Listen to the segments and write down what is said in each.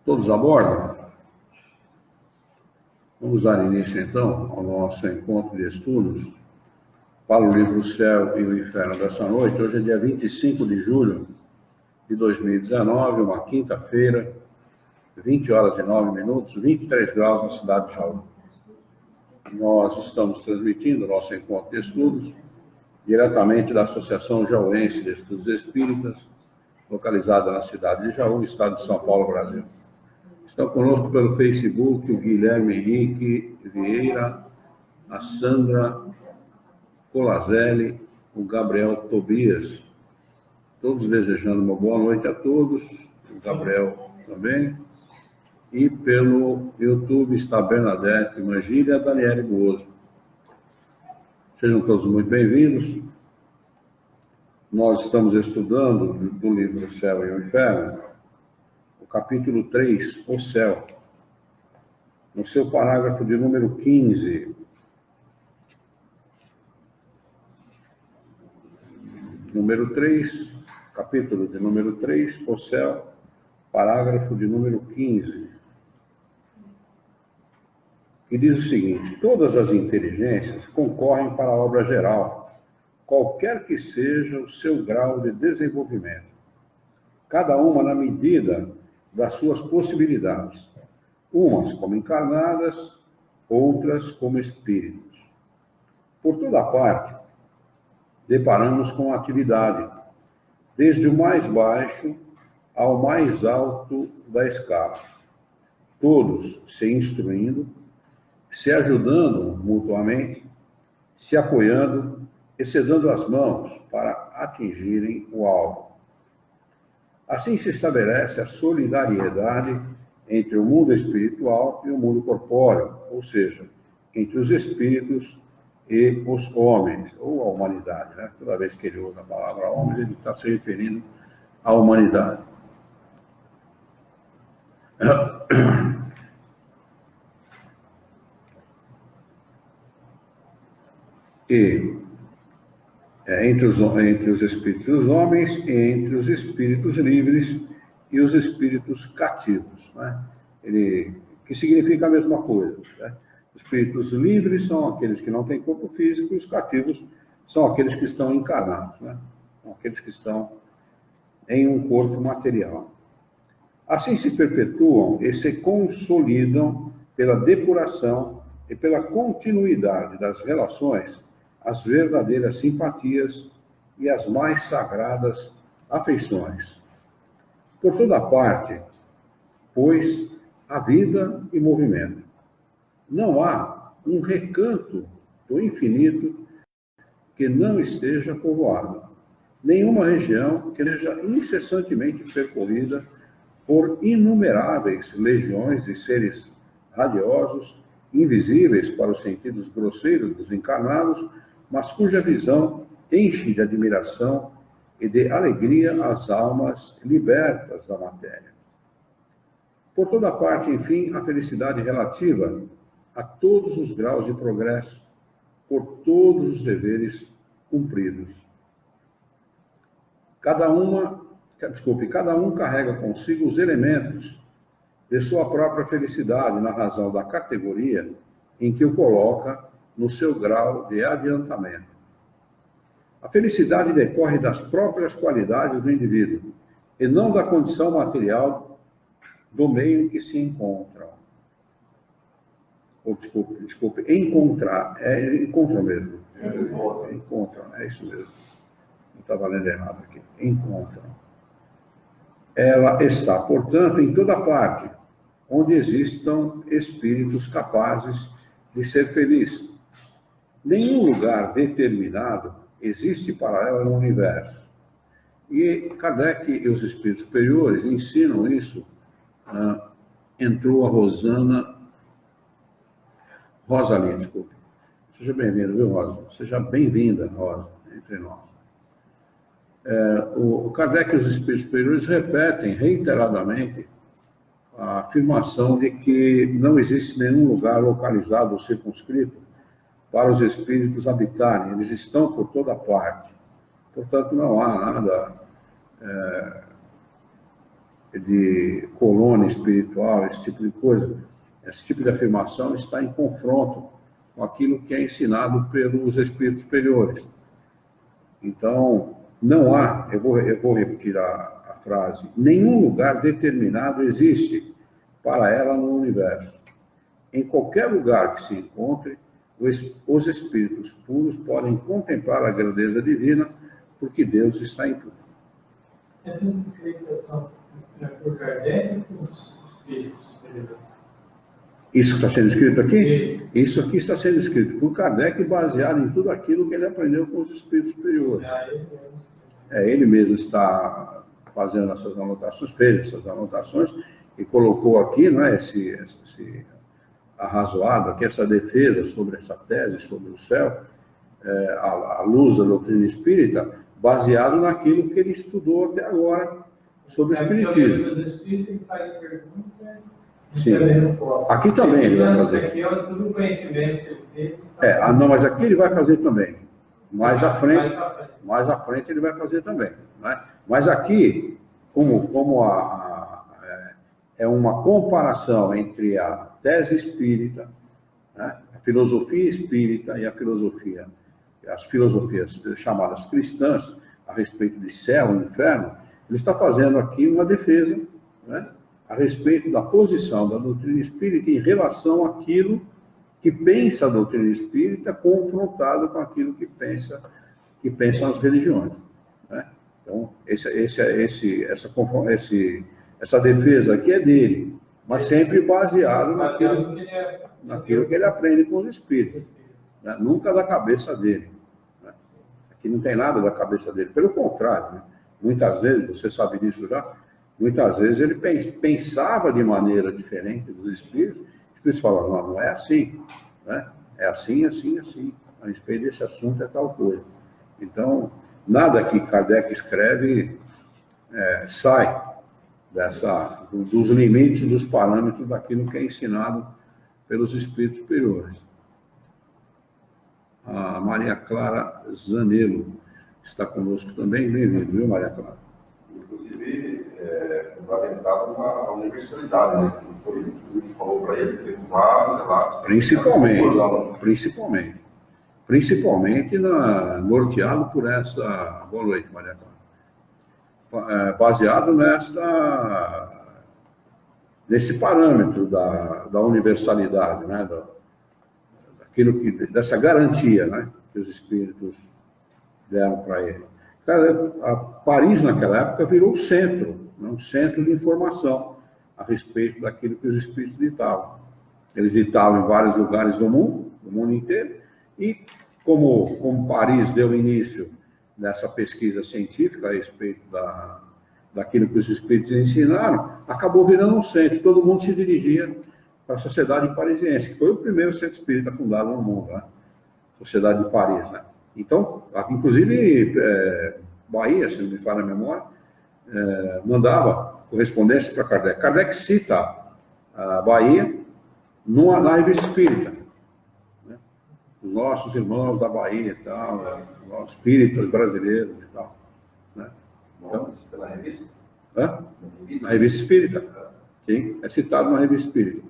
Todos a bordo? Vamos dar início, então, ao nosso encontro de estudos para o livro O Céu e o Inferno dessa noite. Hoje é dia 25 de julho de 2019, uma quinta-feira, 20 horas e 9 minutos, 23 graus na cidade de Jaú. Nós estamos transmitindo o nosso encontro de estudos diretamente da Associação Jauense de Estudos Espíritas, localizada na cidade de Jaú, estado de São Paulo, Brasil. Estão conosco pelo Facebook o Guilherme Henrique Vieira, a Sandra Colazelli, o Gabriel Tobias. Todos desejando uma boa noite a todos, o Gabriel também. E pelo YouTube está a Bernadette Mangília e a Daniele Bozo. Sejam todos muito bem-vindos. Nós estamos estudando do livro O Céu e o Inferno, o capítulo 3, O Céu, no seu parágrafo de número 15. Número 3, capítulo de número 3, O Céu, parágrafo de número 15. Que diz o seguinte: todas as inteligências concorrem para a obra geral, qualquer que seja o seu grau de desenvolvimento, cada uma na medida das suas possibilidades, umas como encarnadas, outras como espíritos. Por toda parte, deparamos com a atividade, desde o mais baixo ao mais alto da escala, todos se instruindo, se ajudando mutuamente, se apoiando e se dando as mãos para atingirem o alvo. Assim se estabelece a solidariedade entre o mundo espiritual e o mundo corpóreo, ou seja, entre os espíritos e os homens, ou a humanidade, né? Toda vez que ele usa a palavra homens, ele está se referindo à humanidade. E entre os espíritos dos homens e entre os espíritos livres e os espíritos cativos, né? Que significa a mesma coisa, né? Os espíritos livres são aqueles que não têm corpo físico e os cativos são aqueles que estão encarnados, né? São aqueles que estão em um corpo material. Assim se perpetuam e se consolidam pela depuração e pela continuidade das relações as verdadeiras simpatias e as mais sagradas afeições. Por toda parte, pois, há vida e movimento. Não há um recanto do infinito que não esteja povoado, nenhuma região que seja incessantemente percorrida por inumeráveis legiões de seres radiosos, invisíveis para os sentidos grosseiros dos encarnados, mas cuja visão enche de admiração e de alegria as almas libertas da matéria. Por toda parte, enfim, a felicidade relativa a todos os graus de progresso, por todos os deveres cumpridos. Cada um carrega consigo os elementos de sua própria felicidade na razão da categoria em que o coloca no seu grau de adiantamento. A felicidade decorre das próprias qualidades do indivíduo e não da condição material do meio em que se encontram. Desculpe, encontrar, encontram mesmo. Encontram, é isso mesmo. Não estava lendo errado aqui. Encontram. Ela está, portanto, em toda parte, onde existam espíritos capazes de ser felizes. Nenhum lugar determinado existe para ela no universo. E Kardec e os espíritos superiores ensinam isso. Entrou a Rosalie, desculpe. Seja bem-vinda, viu, Rosa? Seja bem-vinda, Rosa, entre nós. O Kardec e os espíritos superiores repetem reiteradamente a afirmação de que não existe nenhum lugar localizado ou circunscrito para os espíritos habitarem. Eles estão por toda parte. Portanto, não há nada de colônia espiritual, esse tipo de coisa, esse tipo de afirmação está em confronto com aquilo que é ensinado pelos espíritos superiores. Então, não há, eu vou repetir a frase, nenhum lugar determinado existe para ela no universo. Em qualquer lugar que se encontre, os espíritos puros podem contemplar a grandeza divina, porque Deus está em tudo. Essa descrição é por Kardec ou os espíritos superiores? Isso que está sendo escrito aqui? Sim. Isso aqui está sendo escrito por Kardec, baseado em tudo aquilo que ele aprendeu com os espíritos superiores. Ele mesmo está fazendo essas anotações, fez essas anotações e colocou aqui, não é, esse arrazoado, aqui, essa defesa sobre essa tese, sobre o céu, à luz da doutrina espírita, baseado naquilo que ele estudou até agora sobre o espiritismo. Os espíritos faz pergunta. Sim. Aqui também ele vai fazer. Aqui é tudo conhecimento que ele teve. Não, mas aqui ele vai fazer também. Mais à frente ele vai fazer também. Né? Mas aqui, como é uma comparação entre a tese espírita, né, a filosofia espírita e as filosofias chamadas cristãs, a respeito de céu e inferno, ele está fazendo aqui uma defesa, né, a respeito da posição da doutrina espírita em relação àquilo que pensa a doutrina espírita, confrontado com aquilo que pensam as religiões. Né? Então, essa defesa aqui é dele, mas sempre baseado naquilo que ele aprende com os espíritos. Né? Nunca da cabeça dele. Né? Aqui não tem nada da cabeça dele. Pelo contrário, né? Muitas vezes, você sabe disso já, muitas vezes ele pensava de maneira diferente dos espíritos. Os espíritos falavam, não é assim. Né? É assim, assim, assim. A respeito desse assunto é tal coisa. Então, nada que Kardec escreve sai dos limites, dos parâmetros daquilo que é ensinado pelos espíritos superiores. A Maria Clara Zanello está conosco também. Bem-vindo, viu, Maria Clara? Inclusive, fundamentado uma universalidade, né? Foi o que falou para ele, que vários relatos. Principalmente norteado por essa... Boa noite, Maria Clara. Baseado nesse parâmetro da universalidade, né? Dessa garantia, né? Que os espíritos deram para ele. Paris, naquela época, virou um centro de informação a respeito daquilo que os espíritos ditavam. Eles ditavam em vários lugares do mundo inteiro, e como Paris deu início nessa pesquisa científica a respeito daquilo que os espíritos ensinaram, acabou virando um centro. Todo mundo se dirigia para a Sociedade Parisiense, que foi o primeiro centro espírita fundado no mundo, né? Sociedade de Paris, né? Então, inclusive, Bahia, se não me falha a memória, mandava correspondência para Kardec. Kardec cita a Bahia na revista espírita. Né? Os nossos irmãos da Bahia e tal, os espíritas brasileiros e tal. Né? Então, na revista? Na revista espírita. Sim, é citado na revista espírita.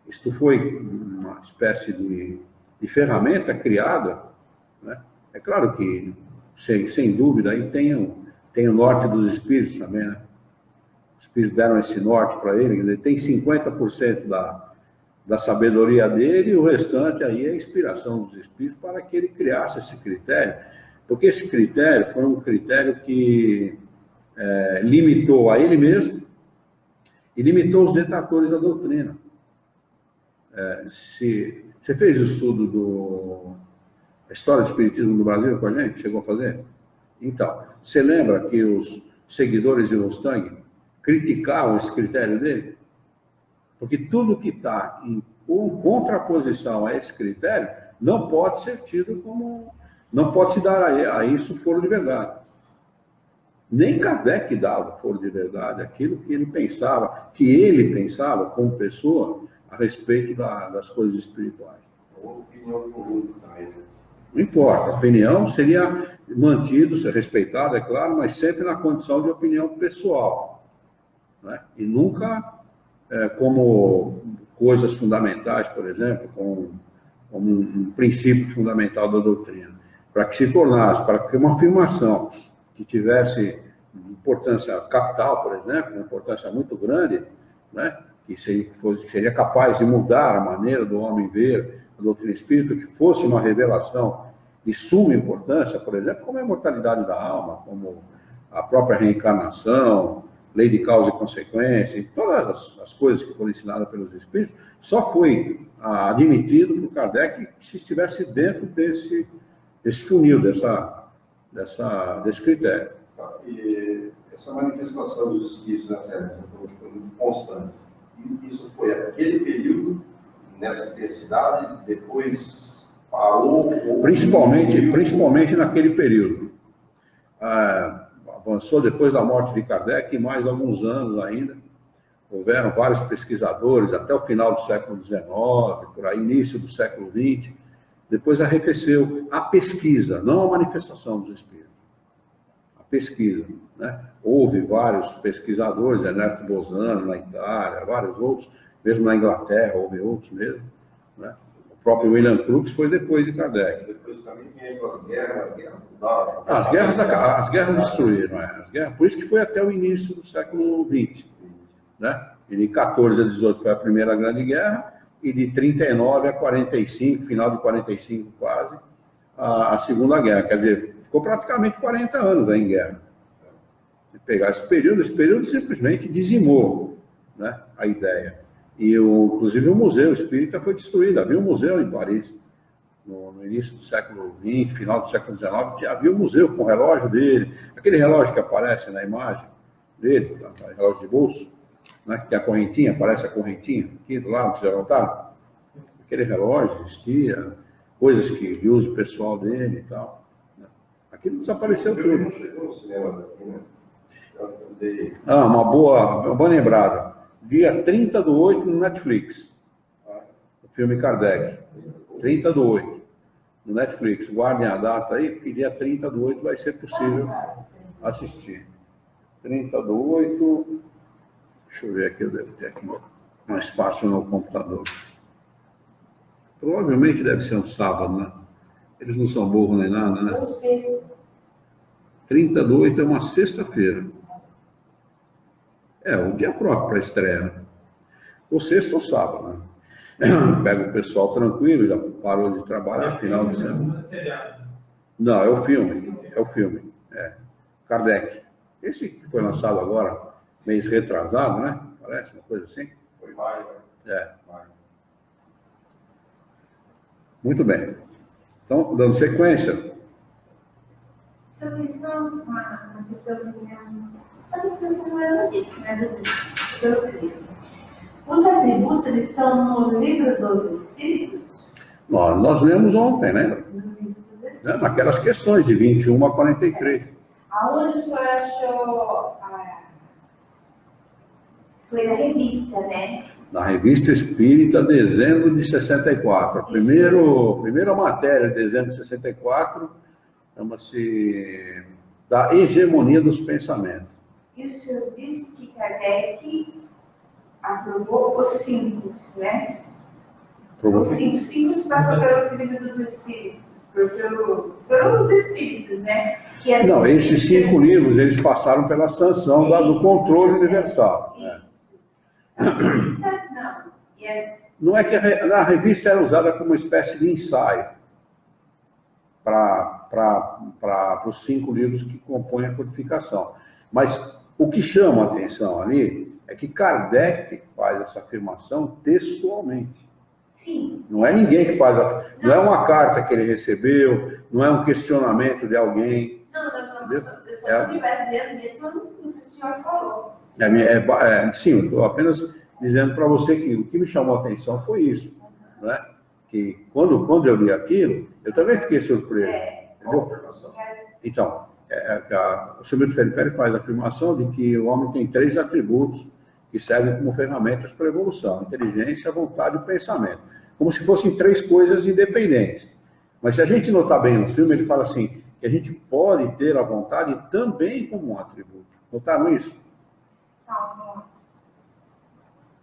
Isto foi uma espécie de ferramenta criada, né? É claro que, sem dúvida, aí tem o norte dos espíritos também, né? Os espíritos deram esse norte para ele, ele tem 50% da sabedoria dele, e o restante aí é a inspiração dos espíritos para que ele criasse esse critério, porque esse critério foi um critério que limitou a ele mesmo e limitou os detratores da doutrina. Você fez o estudo da história do espiritismo no Brasil com a gente? Chegou a fazer? Então, você lembra que os seguidores de Mustang criticavam esse critério dele? Porque tudo que está em contraposição a esse critério não pode ser tido como... Não pode se dar a isso foro de verdade. Nem Kardec dava foro de verdade aquilo que ele pensava como pessoa a respeito das coisas espirituais. Uma opinião do mundo também, né? Não importa, a opinião seria mantida, ser respeitada, é claro, mas sempre na condição de opinião pessoal, né? E nunca como coisas fundamentais, por exemplo, como um princípio fundamental da doutrina, para que se tornasse, para que uma afirmação que tivesse importância capital, por exemplo, uma importância muito grande, né, que seria capaz de mudar a maneira do homem ver a doutrina espírita, que fosse uma revelação de suma importância, por exemplo, como a imortalidade da alma, como a própria reencarnação, lei de causa e consequência, e todas as coisas que foram ensinadas pelos espíritos, só foi admitido por Kardec se estivesse dentro desse funil, desse critério. E essa manifestação dos espíritos nessa época foi muito constante. E isso foi aquele período, nessa intensidade, depois parou? Principalmente naquele período. Avançou depois da morte de Kardec, e mais alguns anos ainda. Houveram vários pesquisadores, até o final do século XIX, por aí, início do século XX. Depois arrefeceu a pesquisa, não a manifestação dos espíritos. A pesquisa, né? Houve vários pesquisadores, Ernesto Bolzano na Itália, vários outros, mesmo na Inglaterra, houve outros mesmo, né? O próprio William Crookes foi depois de Kardec. Depois também vieram as guerras mudaram. As guerras destruíram, as guerras, por isso que foi até o início do século XX, né? E de 14 a 18 foi a Primeira Grande Guerra, e de 39 a 45, final de 45 quase, a Segunda Guerra. Quer dizer, ficou praticamente 40 anos aí em guerra. Se pegar esse período simplesmente dizimou, né, a ideia. E, inclusive, o Museu Espírita foi destruído. Havia um museu em Paris, no início do século XX, final do século XIX, que havia um museu com o relógio dele, aquele relógio que aparece na imagem dele, relógio de bolso, né, que tem a correntinha, aparece a correntinha aqui do lado, vocês já notaram? Aquele relógio existia, coisas de uso pessoal dele e tal. Né? Aquilo desapareceu tudo. Não chegou no cinema aqui, né? Uma boa lembrada. Dia 30/8 no Netflix. O filme Kardec. 30/8 no Netflix. Guardem a data aí, porque dia 30/8 vai ser possível assistir. 30/8. Deixa eu ver aqui, eu devo ter aqui mais fácil no computador. Provavelmente deve ser um sábado, né? Eles não são burros nem nada, né? 30/8 é uma sexta-feira. O dia próprio para a estreia, né? Ou sexta ou sábado, né? Pega o pessoal tranquilo, já parou de trabalhar, final de semana. Não, é o filme. Kardec. Esse que foi lançado agora, mês retrasado, né? Parece uma coisa assim. Foi maio. Maio. Muito bem. Então, dando sequência. Sobre isso, uma questão que eu não disse, né? Os atributos eles estão no livro dos Espíritos? Nós lemos ontem, né? Naquelas questões de 21 a 43. Aonde o senhor achou? Foi na revista, né? Na Revista Espírita, dezembro de 64. A primeira matéria, dezembro de 64, chama-se Da Hegemonia dos Pensamentos. E o senhor disse que Kardec aprovou os 5, né? Os 5 passou pelo livro dos Espíritos, pelos Espíritos, né? Não, esses 5 livros, eles passaram pela sanção do controle universal. Isso. A revista, não. Não é que a revista era usada como uma espécie de ensaio para os 5 livros que compõem a codificação. Mas o que chama a atenção ali é que Kardec faz essa afirmação textualmente. Sim. Não é ninguém que faz, não é uma carta que ele recebeu, não é um questionamento de alguém. Não, eu só estou baseando nisso no que o senhor falou. Sim, eu estou apenas dizendo para você que o que me chamou a atenção foi isso, né? Que quando eu li aquilo, eu também fiquei surpreso. Entendeu? Então, o Silvio Felipe faz a afirmação de que o homem tem 3 atributos que servem como ferramentas para a evolução: inteligência, vontade e pensamento. Como se fossem 3 coisas independentes. Mas se a gente notar bem no filme, ele fala assim, que a gente pode ter a vontade também como um atributo. Notaram isso?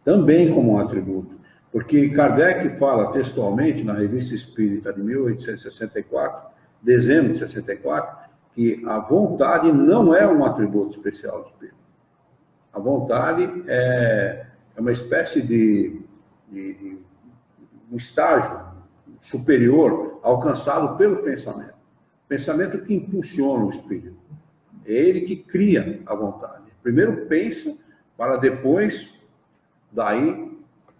Também como um atributo. Porque Kardec fala textualmente na Revista Espírita de 1864, dezembro de 64, que a vontade não é um atributo especial do espírito. A vontade é uma espécie de um estágio superior alcançado pelo pensamento. Pensamento que impulsiona o espírito. É ele que cria a vontade. Primeiro pensa, para depois, daí,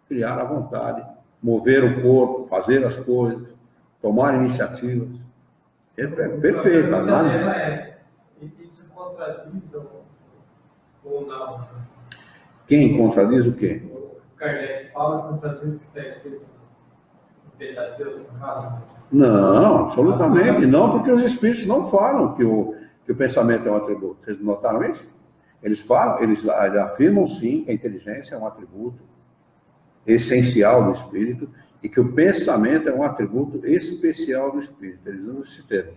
criar a vontade, mover o corpo, fazer as coisas, tomar iniciativas. É perfeito. A análise. Isso contradiz ou não? Quem contradiz o quê? O Kardec fala contradiz o que está escrito no Pentateuco, no caso? Não, absolutamente não, porque os espíritos não falam que o pensamento é um atributo. Vocês notaram isso? Eles falam, eles afirmam sim que a inteligência é um atributo essencial do espírito e que o pensamento é um atributo especial do espírito. Eles usam esse termo.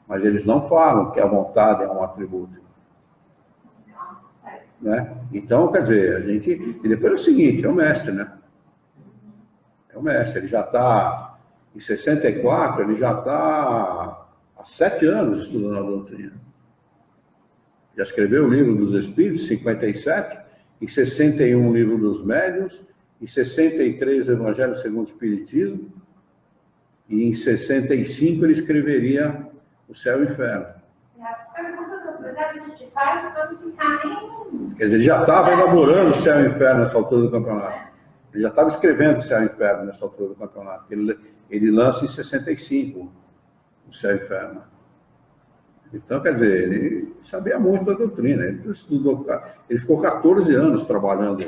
Mas eles não falam que a vontade é um atributo. Né? Então, quer dizer, a gente... E depois é o seguinte, é o mestre, né? É o mestre, ele já está... Em 64, ele já está há 7 anos estudando a doutrina. Já escreveu o Livro dos Espíritos, 57, em 61 o Livro dos Médiuns, em 63 o Evangelho segundo o Espiritismo, e em 65 ele escreveria o Céu e o Inferno. As perguntas a gente faz para não ficar nem... Quer dizer, ele já estava elaborando o Céu e o Inferno nessa altura do campeonato. Ele já estava escrevendo o Céu e o Inferno nessa altura do campeonato. Ele lança em 65 o Céu e o Inferno. Então, quer dizer, ele sabia muito da doutrina. Ele estudou, ele ficou 14 anos trabalhando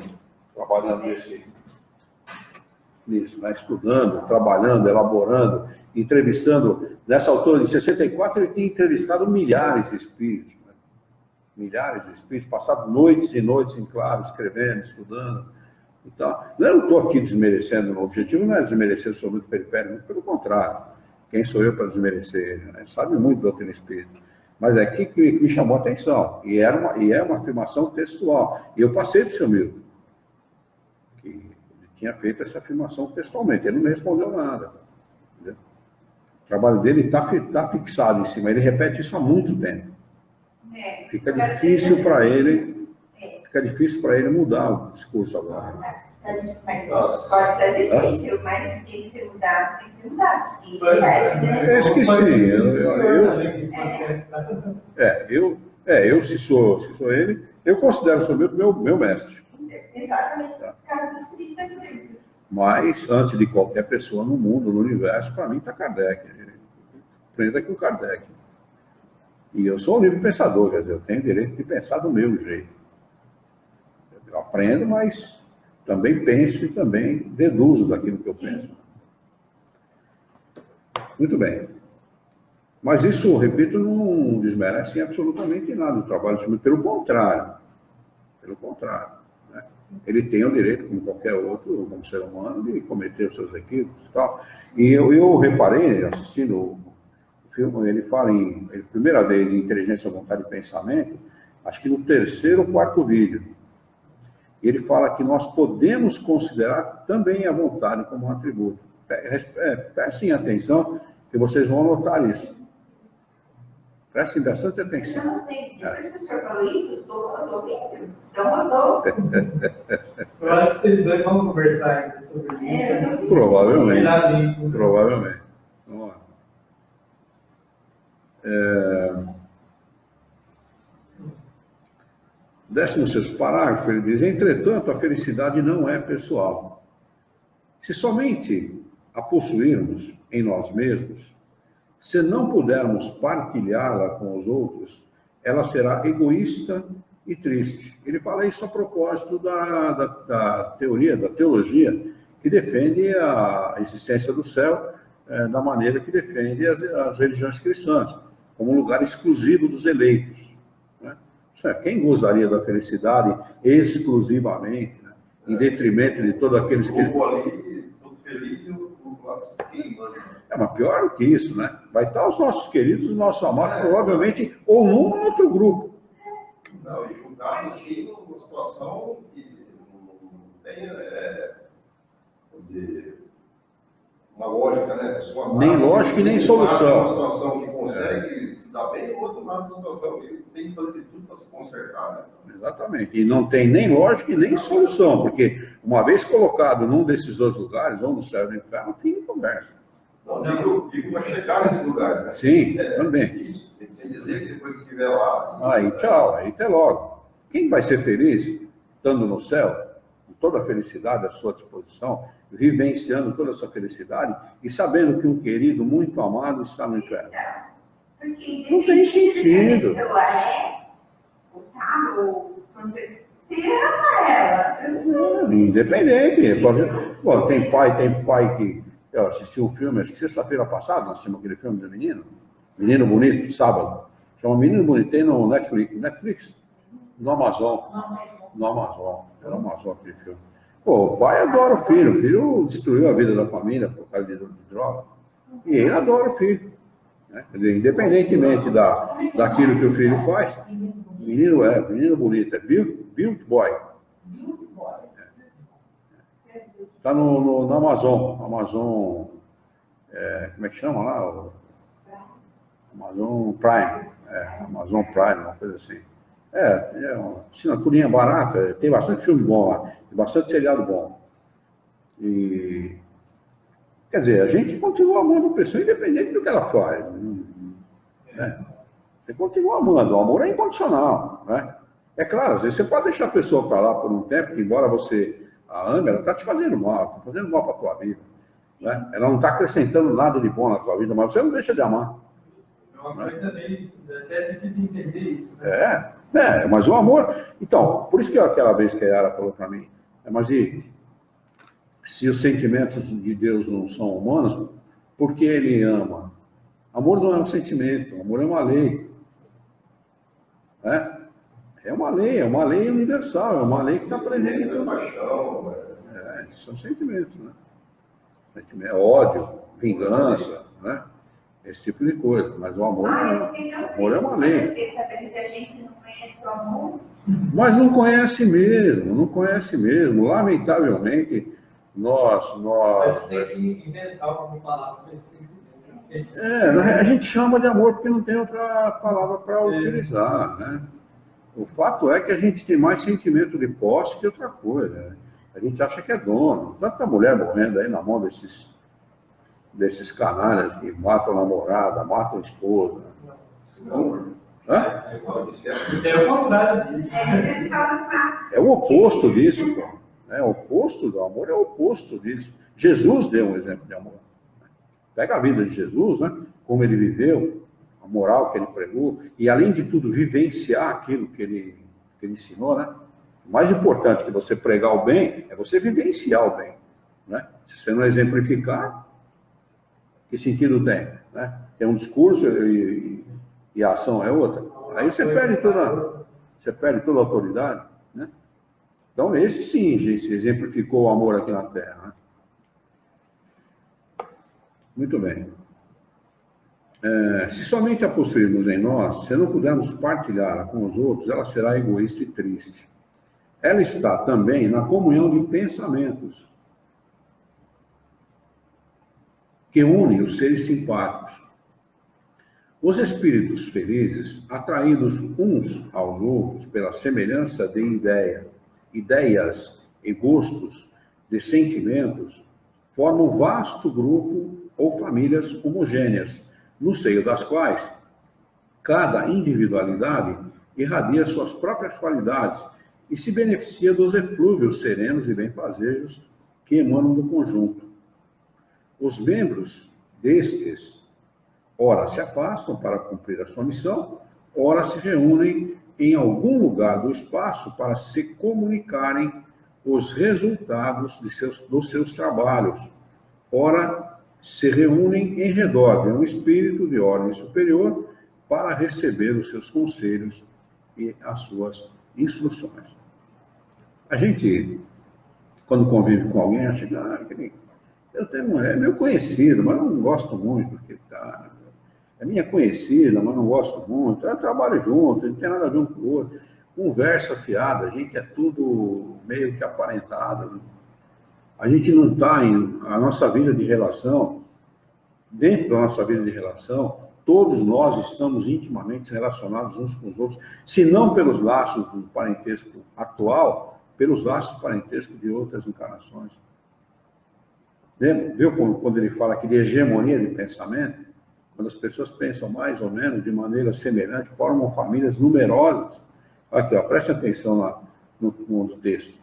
nisso, né? Estudando, trabalhando, elaborando, entrevistando. Nessa altura, em 64, ele tinha entrevistado milhares de espíritos. Né? Milhares de espíritos, passado noites e noites em claro, escrevendo, estudando. Então, eu não estou aqui desmerecendo, o objetivo não é desmerecer o Sr. Peripério, pelo contrário. Quem sou eu para desmerecer? Né? Sabe muito da doutrina espírita. Mas é aqui que me chamou a atenção. E é uma afirmação textual. E eu passei para o Sr. Milton, que ele tinha feito essa afirmação textualmente. Ele não me respondeu nada. Entendeu? O trabalho dele está fixado em cima. Ele repete isso há muito tempo. Fica difícil para ele. Fica difícil para ele mudar o discurso agora. Mas está difícil, mas tem que ser mudado, tem que ser mudado. E vai, Eu esqueci. Eu se sou ele, eu considero o Sr. meu mestre. Exatamente. Caso escrito aqui. Mas, antes de qualquer pessoa no mundo, no universo, para mim está Kardec. Aprenda com Kardec. E eu sou um livre pensador, quer dizer, eu tenho direito de pensar do meu jeito. Eu aprendo, mas também penso e também deduzo daquilo que eu penso. Muito bem. Mas isso, repito, não desmerece absolutamente nada o trabalho do Sr. Pelo contrário. Pelo contrário. Né? Ele tem o direito, como qualquer outro, como ser humano, de cometer os seus equívocos e tal. E eu reparei, assistindo o filme, ele fala primeira vez em inteligência, vontade e pensamento, acho que no 3º ou 4º vídeo. Ele fala que nós podemos considerar também a vontade como um atributo. Prestem atenção, que vocês vão notar isso. Prestem bastante atenção. Eu não tenho. Depois que o senhor falou isso, eu estou ouvindo. Então, eu estou. Eu acho que vocês dois vão conversar ainda sobre isso. Provavelmente. Provavelmente. Vamos lá. Décimo sexto parágrafo, ele diz: entretanto, a felicidade não é pessoal. Se somente a possuirmos em nós mesmos, se não pudermos partilhá-la com os outros, ela será egoísta e triste. Ele fala isso a propósito da teoria, da teologia, que defende a existência do céu da maneira que defende as religiões cristãs, como um lugar exclusivo dos eleitos. Quem gozaria da felicidade exclusivamente, né? Em detrimento de todos aqueles que... ali, todo feliz, o queimando. Mas pior do que isso, né? Vai estar os nossos queridos, os nossos amados, provavelmente, ou num ou no outro grupo. Não, e julgado assim, numa situação que não tem, vamos dizer, uma lógica, né? Nem lógica e nem solução. Uma situação que consegue se dar bem, o outro lado uma situação que tem que fazer de tudo para se consertar, né? Exatamente. E não tem nem lógica e nem solução, porque uma vez colocado num desses dois lugares, ou no céu ou no inferno, fim de conversa. Não, digo para chegar nesse lugar, né? Sim, também. Isso, tem que dizer que depois que estiver lá... Aí, tchau, aí até logo. Quem vai ser feliz, estando no céu, com toda a felicidade à sua disposição, vivenciando toda essa felicidade e sabendo que um querido muito amado está no inferno? Porque Não tem sentido. Se a pessoa ou tá, ou quando você ama ela, eu não sei. Independente. Bom, tem pai que... Eu assisti um filme, acho que sexta-feira passada, nós assistimos aquele filme do Menino Bonito, sábado. Chama Menino Bonito, tem no Netflix, no Amazon. No Amazon aquele filme. Pô, o pai adora o filho destruiu a vida da família por causa de droga. E ele adora o filho. Né? Quer dizer, independentemente daquilo que o filho faz, menino bonito, é Built Boy. Está no Amazon. Como é que chama lá? Amazon Prime. Amazon Prime, uma coisa assim. É uma assinaturinha barata, tem bastante filme bom lá, tem bastante seriado bom. E, quer dizer, a gente continua amando a pessoa independente do que ela faz. Né? Você continua amando, o amor é incondicional. Né? É claro, às vezes você pode deixar a pessoa para lá por um tempo, que embora você a ame, ela está te fazendo mal, está fazendo mal para a tua vida. Né? Ela não está acrescentando nada de bom na tua vida, mas você não deixa de amar. É uma coisa meio até difícil entender isso. Né? Mas o amor... Então, por isso que aquela vez que a Yara falou para mim, mas se os sentimentos de Deus não são humanos, por que ele ama? Amor não é um sentimento, amor é uma lei. Né? É uma lei universal, é uma lei que está presente em todo paixão, são sentimentos, né? Sentimento, ódio, vingança, né? Esse tipo de coisa. Mas o amor, amor é uma lei. Porque saber que a gente não conhece o amor. Mas não conhece mesmo. Lamentavelmente, nós... Mas tem que inventar alguma palavra para esse sentimento. A gente chama de amor porque não tem outra palavra para utilizar, né? O fato é que a gente tem mais sentimento de posse que outra coisa. Né? A gente acha que é dono. Tanta mulher morrendo aí na mão desses canalhas que matam a namorada, matam a esposa. Não. Isso é o contrário disso. É o oposto disso, pô. O oposto do amor é o oposto disso. Jesus deu um exemplo de amor. Pega a vida de Jesus, né? Como ele viveu, a moral que ele pregou, e além de tudo, vivenciar aquilo que ele ensinou, né? O mais importante que você pregar o bem é você vivenciar o bem. Né? Se você não exemplificar, que sentido tem? Né? Tem um discurso e a ação é outra. Aí você perde toda a autoridade. Né? Então, esse sim, gente, exemplificou o amor aqui na Terra. Né? Muito bem. Se somente a possuirmos em nós, se não pudermos partilhá-la com os outros, ela será egoísta e triste. Ela está também na comunhão de pensamentos, que unem os seres simpáticos. Os espíritos felizes, atraídos uns aos outros pela semelhança de ideias e gostos, de sentimentos, formam um vasto grupo ou famílias homogêneas, no seio das quais cada individualidade irradia suas próprias qualidades e se beneficia dos eflúvios serenos e benfazejos que emanam do conjunto. Os membros destes, ora se afastam para cumprir a sua missão, ora se reúnem em algum lugar do espaço para se comunicarem os resultados dos seus trabalhos, ora se reúnem em redor de um espírito de ordem superior para receber os seus conselhos e as suas instruções. A gente, quando convive com alguém, acha que Eu tenho, é meu conhecido, mas não gosto muito, porque tá, é minha conhecida, mas não gosto muito. Eu trabalho junto, não tem nada a ver um com o outro. Conversa fiada, a gente é tudo meio que aparentado. A gente não está em a nossa vida de relação, dentro da nossa vida de relação, todos nós estamos intimamente relacionados uns com os outros, se não pelos laços do parentesco atual, pelos laços do parentesco de outras encarnações. Viu quando ele fala aqui de hegemonia de pensamento? Quando as pessoas pensam mais ou menos de maneira semelhante, formam famílias numerosas. Aqui, ó, preste atenção lá no texto.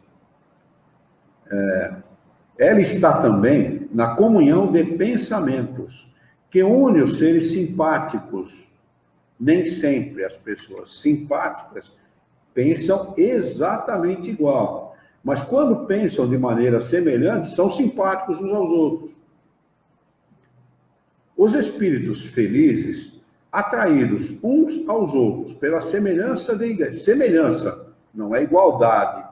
Ela está também na comunhão de pensamentos, que une os seres simpáticos. Nem sempre as pessoas simpáticas pensam exatamente igual. Mas quando pensam de maneira semelhante, são simpáticos uns aos outros. Os espíritos felizes, atraídos uns aos outros pela semelhança, não é igualdade,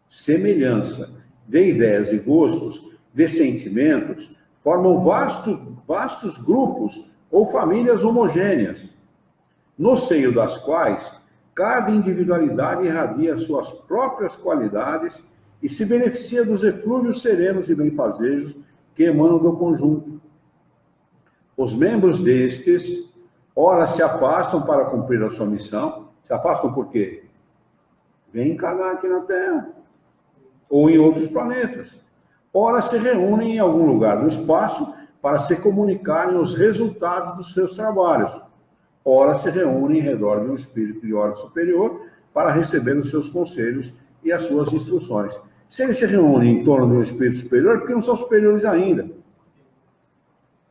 semelhança de ideias e gostos, de sentimentos, formam vastos grupos ou famílias homogêneas, no seio das quais cada individualidade irradia suas próprias qualidades e se beneficia dos eflúvios serenos e benfazejos que emanam do conjunto. Os membros destes, ora se afastam para cumprir a sua missão. Se afastam por quê? Vêm encarnar aqui na Terra, ou em outros planetas. Ora se reúnem em algum lugar do espaço para se comunicarem os resultados dos seus trabalhos. Ora se reúnem em redor de um espírito de ordem superior para receber os seus conselhos e as suas instruções. Se eles se reúnem em torno de um espírito superior, é porque não são superiores ainda.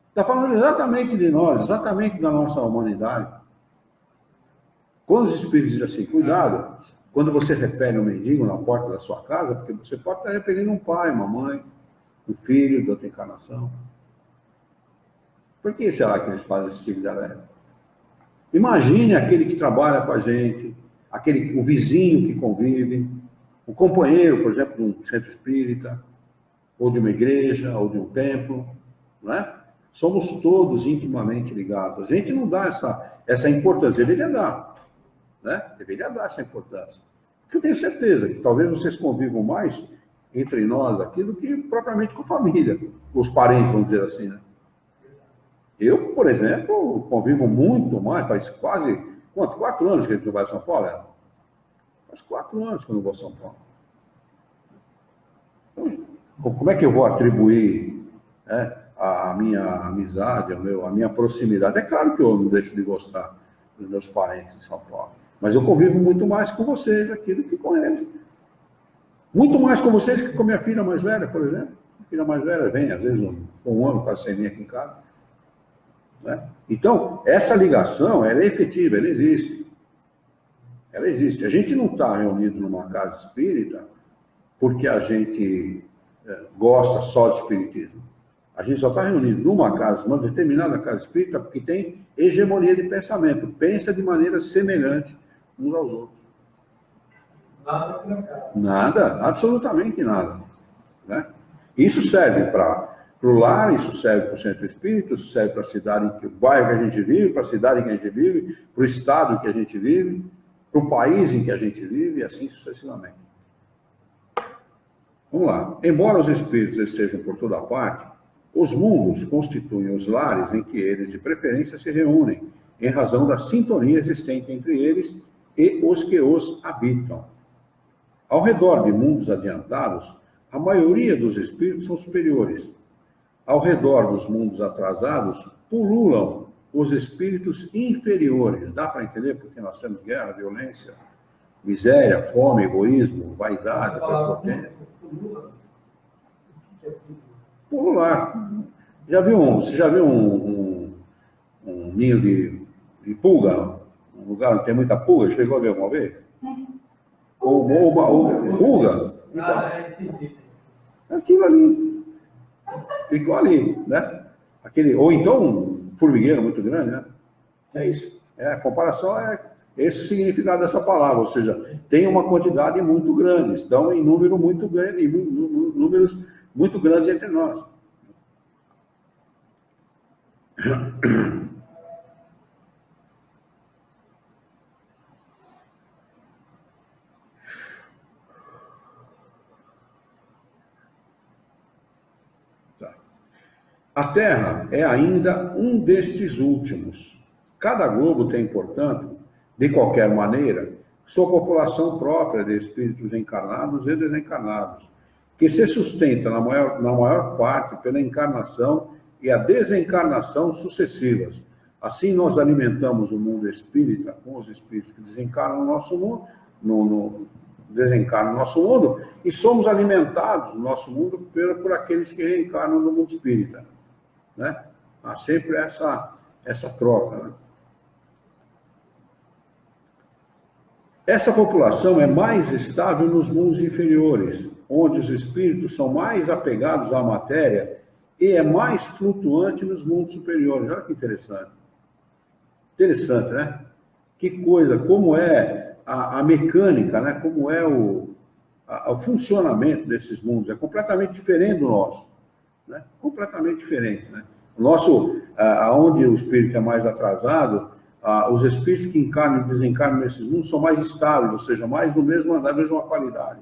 Está falando exatamente de nós, exatamente da nossa humanidade. Quando os espíritos dizem assim, cuidado, quando você repele um mendigo na porta da sua casa, porque você pode estar repelindo um pai, uma mãe, um filho de outra encarnação. Por que será que eles fazem esse tipo de alerta? Imagine aquele que trabalha com a gente, o vizinho que convive, o companheiro, por exemplo, de um centro espírita, ou de uma igreja, ou de um templo, não é? Somos todos intimamente ligados. A gente não dá essa importância, deveria dar, né? Deveria dar essa importância. Porque eu tenho certeza que talvez vocês convivam mais entre nós aqui do que propriamente com a família, os parentes, vamos dizer assim, né? Eu, por exemplo, convivo muito mais, faz quase, 4 anos que a gente vai a São Paulo, né? Faz 4 anos que eu não vou a São Paulo. Então, como é que eu vou atribuir, né, a minha amizade, a minha proximidade? É claro que eu não deixo de gostar dos meus parentes em São Paulo, mas eu convivo muito mais com vocês aqui do que com eles. Muito mais com vocês que com minha filha mais velha, por exemplo. A filha mais velha vem, às vezes, um ano para sem mim aqui em casa. Né? Então, essa ligação, ela é efetiva, ela existe. Ela existe. A gente não está reunido numa casa espírita porque a gente gosta só de espiritismo. A gente só está reunido numa casa, numa determinada casa espírita, porque tem hegemonia de pensamento. Pensa de maneira semelhante uns aos outros. Nada por acaso. Nada, absolutamente nada. Né? Isso serve para o lar, isso serve para o centro espírita, isso serve para a cidade, o bairro que a gente vive, para a cidade em que a gente vive, para o estado em que a gente vive, para o país em que a gente vive, e assim sucessivamente. Vamos lá. Embora os espíritos estejam por toda parte, os mundos constituem os lares em que eles, de preferência, se reúnem, em razão da sintonia existente entre eles e os que os habitam. Ao redor de mundos adiantados, a maioria dos espíritos são superiores. Ao redor dos mundos atrasados, pululam os espíritos inferiores. Dá para entender porque nós temos guerra, violência, miséria, fome, egoísmo, vaidade, prepotência. Pulular. Você já viu um ninho de pulga? Um lugar onde tem muita pulga? Chegou a ver alguma vez? Ou pulga? Então, aquilo ali. Ficou ali, né? Ou então um formigueiro muito grande, né? É isso. A comparação é esse o significado dessa palavra, ou seja, tem uma quantidade muito grande, estão em número muito grande, números muito grandes entre nós. A Terra é ainda um destes últimos. Cada globo tem, portanto, de qualquer maneira, sua população própria de espíritos encarnados e desencarnados, que se sustenta na maior parte pela encarnação e a desencarnação sucessivas. Assim, nós alimentamos o mundo espírita com os espíritos que desencarnam no nosso mundo, desencarnam no nosso mundo, e somos alimentados no nosso mundo por aqueles que reencarnam no mundo espírita. Né? Há sempre essa troca. Né? Essa população é mais estável nos mundos inferiores, onde os espíritos são mais apegados à matéria, e é mais flutuante nos mundos superiores. Olha que interessante. Interessante, né? Que coisa, como é a mecânica, né? Como é o funcionamento desses mundos. É completamente diferente do nosso. Né? Completamente diferente. Né? O nosso, onde o espírito é mais atrasado, os espíritos que encarnam e desencarnam nesses mundos são mais estáveis, ou seja, mais no mesmo andar, da mesma qualidade.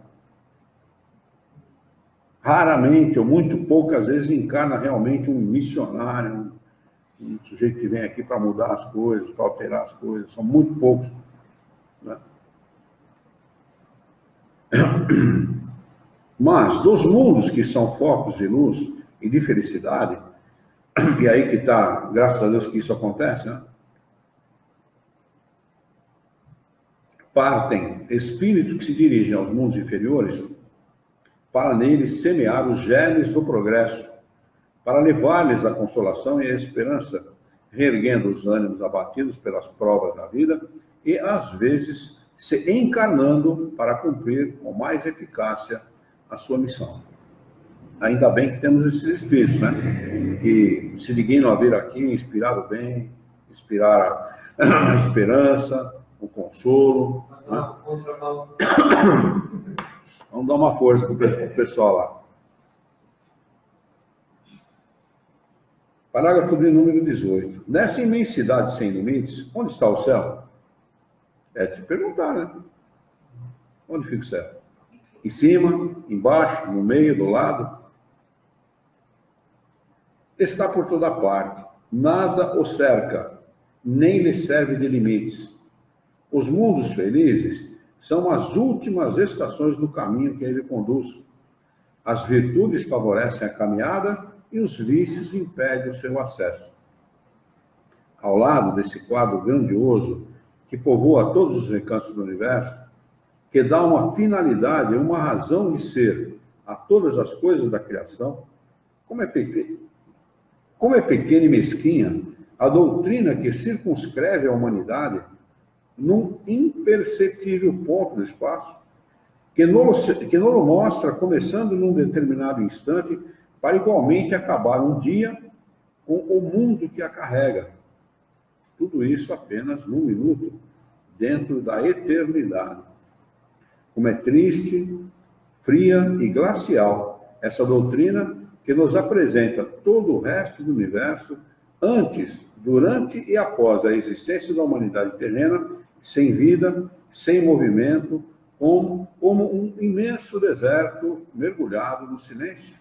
Raramente, ou muito poucas vezes, encarna realmente um missionário, um sujeito que vem aqui para mudar as coisas, para alterar as coisas. São muito poucos. Né? Mas, dos mundos que são focos de luz e de felicidade, e aí que está, graças a Deus que isso acontece, né? Partem espíritos que se dirigem aos mundos inferiores para neles semear os germes do progresso, para levar-lhes a consolação e a esperança, reerguendo os ânimos abatidos pelas provas da vida e, às vezes, se encarnando para cumprir com mais eficácia a sua missão. Ainda bem que temos esses espíritos, né? Que se ninguém não vir aqui, inspirar o bem, inspirar a esperança, o consolo. Né? Vamos dar uma força para o pessoal lá. Parágrafo de número 18. Nessa imensidade sem limites, onde está o céu? É de se perguntar, né? Onde fica o céu? Em cima, embaixo, no meio, do lado? Está por toda parte. Nada o cerca, nem lhe serve de limites. Os mundos felizes são as últimas estações do caminho que ele conduz. As virtudes favorecem a caminhada e os vícios impedem o seu acesso. Ao lado desse quadro grandioso que povoa todos os recantos do universo, que dá uma finalidade, uma razão de ser a todas as coisas da criação, como é pequena e mesquinha a doutrina que circunscreve a humanidade num imperceptível ponto do espaço, que nos mostra começando num determinado instante, para igualmente acabar um dia com o mundo que a carrega. Tudo isso apenas num minuto, dentro da eternidade. Como é triste, fria e glacial essa doutrina que nos apresenta todo o resto do universo antes, durante e após a existência da humanidade terrena, sem vida, sem movimento, como um imenso deserto mergulhado no silêncio.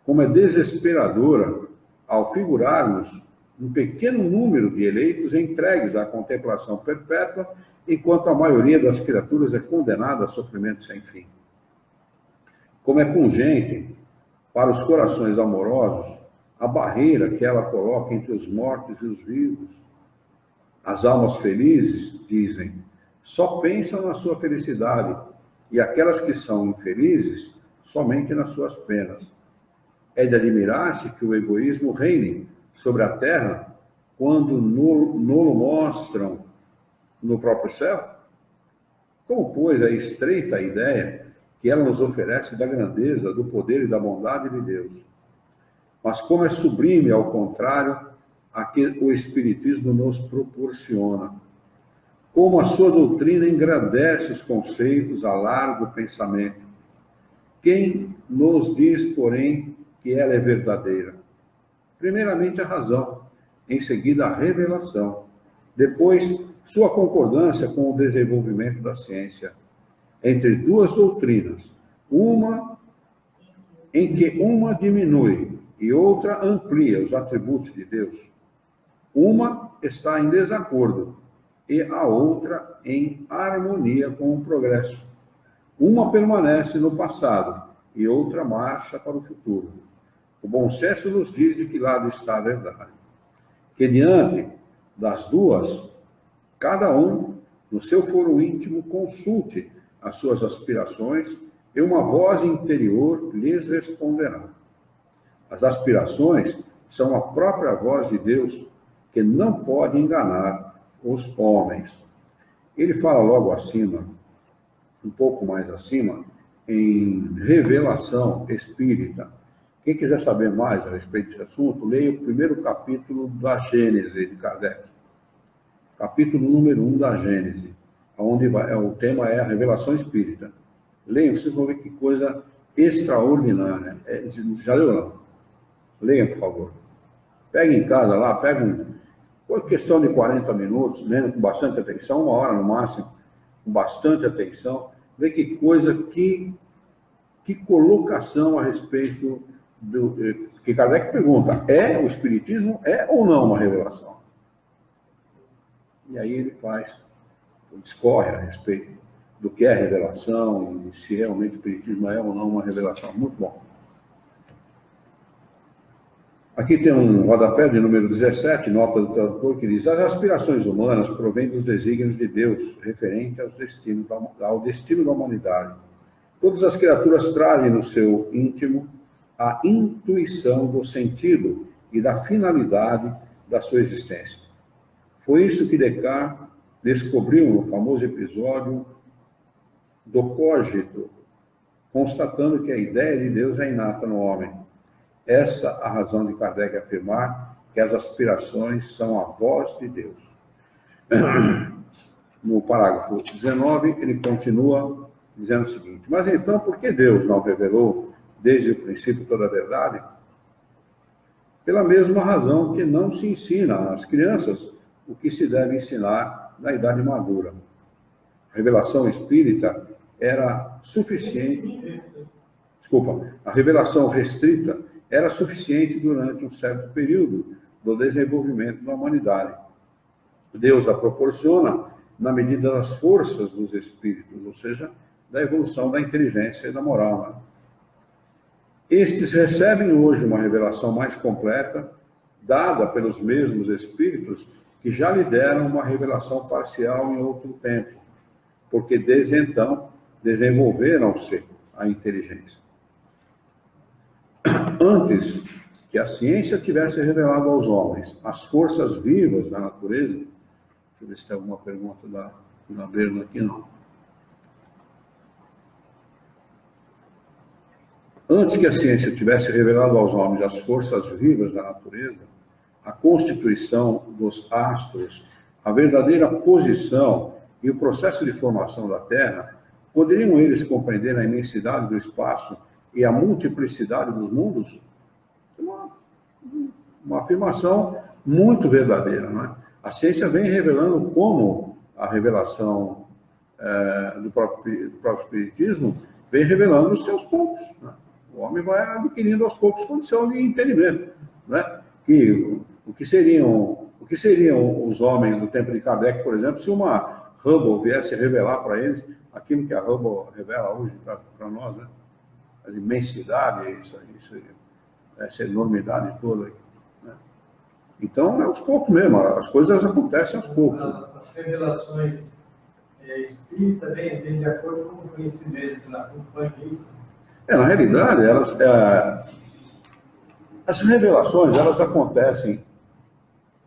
Como é desesperadora ao figurarmos um pequeno número de eleitos entregues à contemplação perpétua, enquanto a maioria das criaturas é condenada a sofrimento sem fim. Como é pungente para os corações amorosos a barreira que ela coloca entre os mortos e os vivos. As almas felizes, dizem, só pensam na sua felicidade, e aquelas que são infelizes, somente nas suas penas. É de admirar-se que o egoísmo reine sobre a terra quando nolo mostram no próprio céu? Como, pois, é estreita a ideia que ela nos oferece da grandeza, do poder e da bondade de Deus. Mas como é sublime, ao contrário, a que o Espiritismo nos proporciona. Como a sua doutrina engrandece os conceitos a largo pensamento. Quem nos diz, porém, que ela é verdadeira? Primeiramente, a razão, em seguida a revelação, depois sua concordância com o desenvolvimento da ciência, entre duas doutrinas, uma em que uma diminui e outra amplia os atributos de Deus. Uma está em desacordo e a outra em harmonia com o progresso. Uma permanece no passado e outra marcha para o futuro. O bom senso nos diz de que lado está a verdade. Que diante das duas, cada um, no seu foro íntimo, consulte as suas aspirações e uma voz interior lhes responderá. As aspirações são a própria voz de Deus, que não pode enganar os homens. Ele fala logo acima, um pouco mais acima, em revelação espírita. Quem quiser saber mais a respeito desse assunto, leia o primeiro capítulo da Gênese de Kardec. Capítulo número 1 da Gênese, onde o tema é a revelação espírita. Leiam, vocês vão ver que coisa extraordinária. Já leu lá? Leiam, por favor. Pega em casa lá, por questão de 40 minutos, lendo com bastante atenção, 1 hora no máximo, com bastante atenção, vê que coisa, que colocação a respeito do... Que Kardec pergunta, o Espiritismo é ou não uma revelação? E aí ele discorre a respeito do que é revelação, e se realmente o Espiritismo é ou não uma revelação. Muito bom. Aqui tem um rodapé de número 17, nota do tradutor, que diz: as aspirações humanas provêm dos desígnios de Deus, referente ao destino da humanidade. Todas as criaturas trazem no seu íntimo a intuição do sentido e da finalidade da sua existência. Foi isso que Descartes descobriu no famoso episódio do cogito, constatando que a ideia de Deus é inata no homem. Essa a razão de Kardec afirmar que as aspirações são a voz de Deus. No parágrafo 19, ele continua dizendo o seguinte: mas então, por que Deus não revelou desde o princípio toda a verdade? Pela mesma razão que não se ensina às crianças o que se deve ensinar na idade madura. A revelação espírita era suficiente... a revelação restrita era suficiente durante um certo período do desenvolvimento da humanidade. Deus a proporciona na medida das forças dos espíritos, ou seja, da evolução da inteligência e da moral. Estes recebem hoje uma revelação mais completa, dada pelos mesmos espíritos que já lhe deram uma revelação parcial em outro tempo, porque desde então desenvolveram-se a inteligência. Antes que a ciência tivesse revelado aos homens as forças vivas da natureza, deixa eu ver se tem alguma pergunta da Berna aqui, não. Antes que a ciência tivesse revelado aos homens as forças vivas da natureza, a constituição dos astros, a verdadeira posição e o processo de formação da Terra, poderiam eles compreender a imensidade do espaço e a multiplicidade dos mundos? Uma afirmação muito verdadeira, não é? A ciência vem revelando como a revelação do próprio Espiritismo vem revelando os seus poucos. Né? O homem vai adquirindo aos poucos condição de entendimento, né? O que seriam os homens do tempo de Kardec, por exemplo, se uma Hubble viesse revelar para eles aquilo que a Hubble revela hoje para nós, né? A imensidade, essa enormidade toda. Né? Então, é aos poucos mesmo, as coisas acontecem aos poucos. As revelações espíritas vêm de acordo com o conhecimento, acompanha isso. Na realidade, as revelações, elas acontecem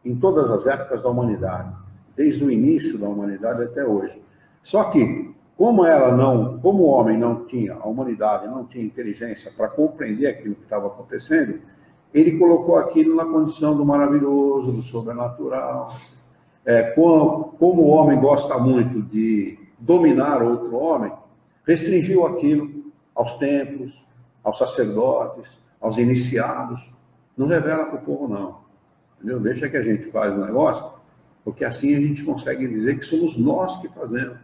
em todas as épocas da humanidade, desde o início da humanidade até hoje. Só que, como o homem não tinha, a humanidade não tinha inteligência para compreender aquilo que estava acontecendo, ele colocou aquilo na condição do maravilhoso, do sobrenatural. Como o homem gosta muito de dominar outro homem, restringiu aquilo aos templos, aos sacerdotes, aos iniciados. Não revela para o povo, não. Entendeu? Deixa que a gente faz o negócio, porque assim a gente consegue dizer que somos nós que fazemos.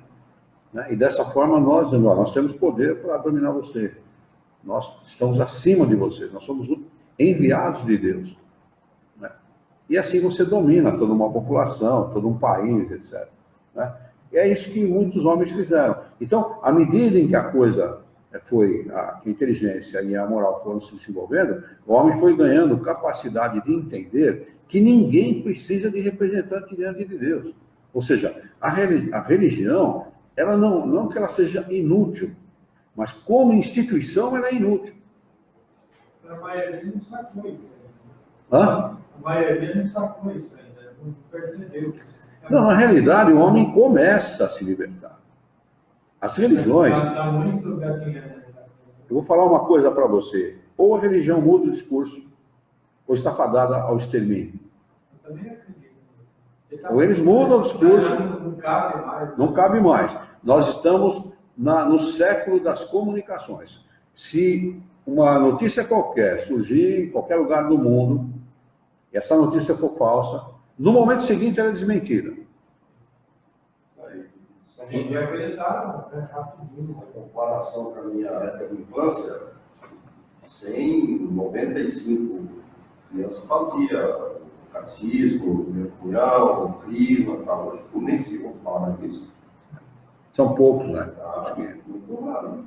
Né? E dessa forma nós temos poder para dominar vocês. Nós estamos acima de vocês, nós somos enviados de Deus. Né? E assim você domina toda uma população, todo um país, etc. Né? E é isso que muitos homens fizeram. Então, à medida em que a coisa foi, a inteligência e a moral foram se desenvolvendo, o homem foi ganhando capacidade de entender que ninguém precisa de representante diante de Deus. Ou seja, a religião, ela não que ela seja inútil, mas como instituição ela é inútil. A maioria não sacou isso Hã? ainda. A maioria não sacou isso ainda, não percebeu isso. Não, na realidade, o homem começa a se libertar. As religiões... Está muito gatinhando. Eu vou falar uma coisa para você. Ou a religião muda o discurso, ou está fadada ao extermínio. Eu também acredito. Ou eles mudam o discurso... Não cabe mais. Não cabe mais. Nós estamos no século das comunicações. Se uma notícia qualquer surgir em qualquer lugar do mundo, e essa notícia for falsa, no momento seguinte ela é desmentida. A gente vai acreditar, né? Rapidinho. Uma comparação com a minha época de infância, 95 crianças fazia o catecismo, o mercurial, o clima, tal. Eu nem sei como falar mais disso. São poucos, né? Acho que é muito raro, né?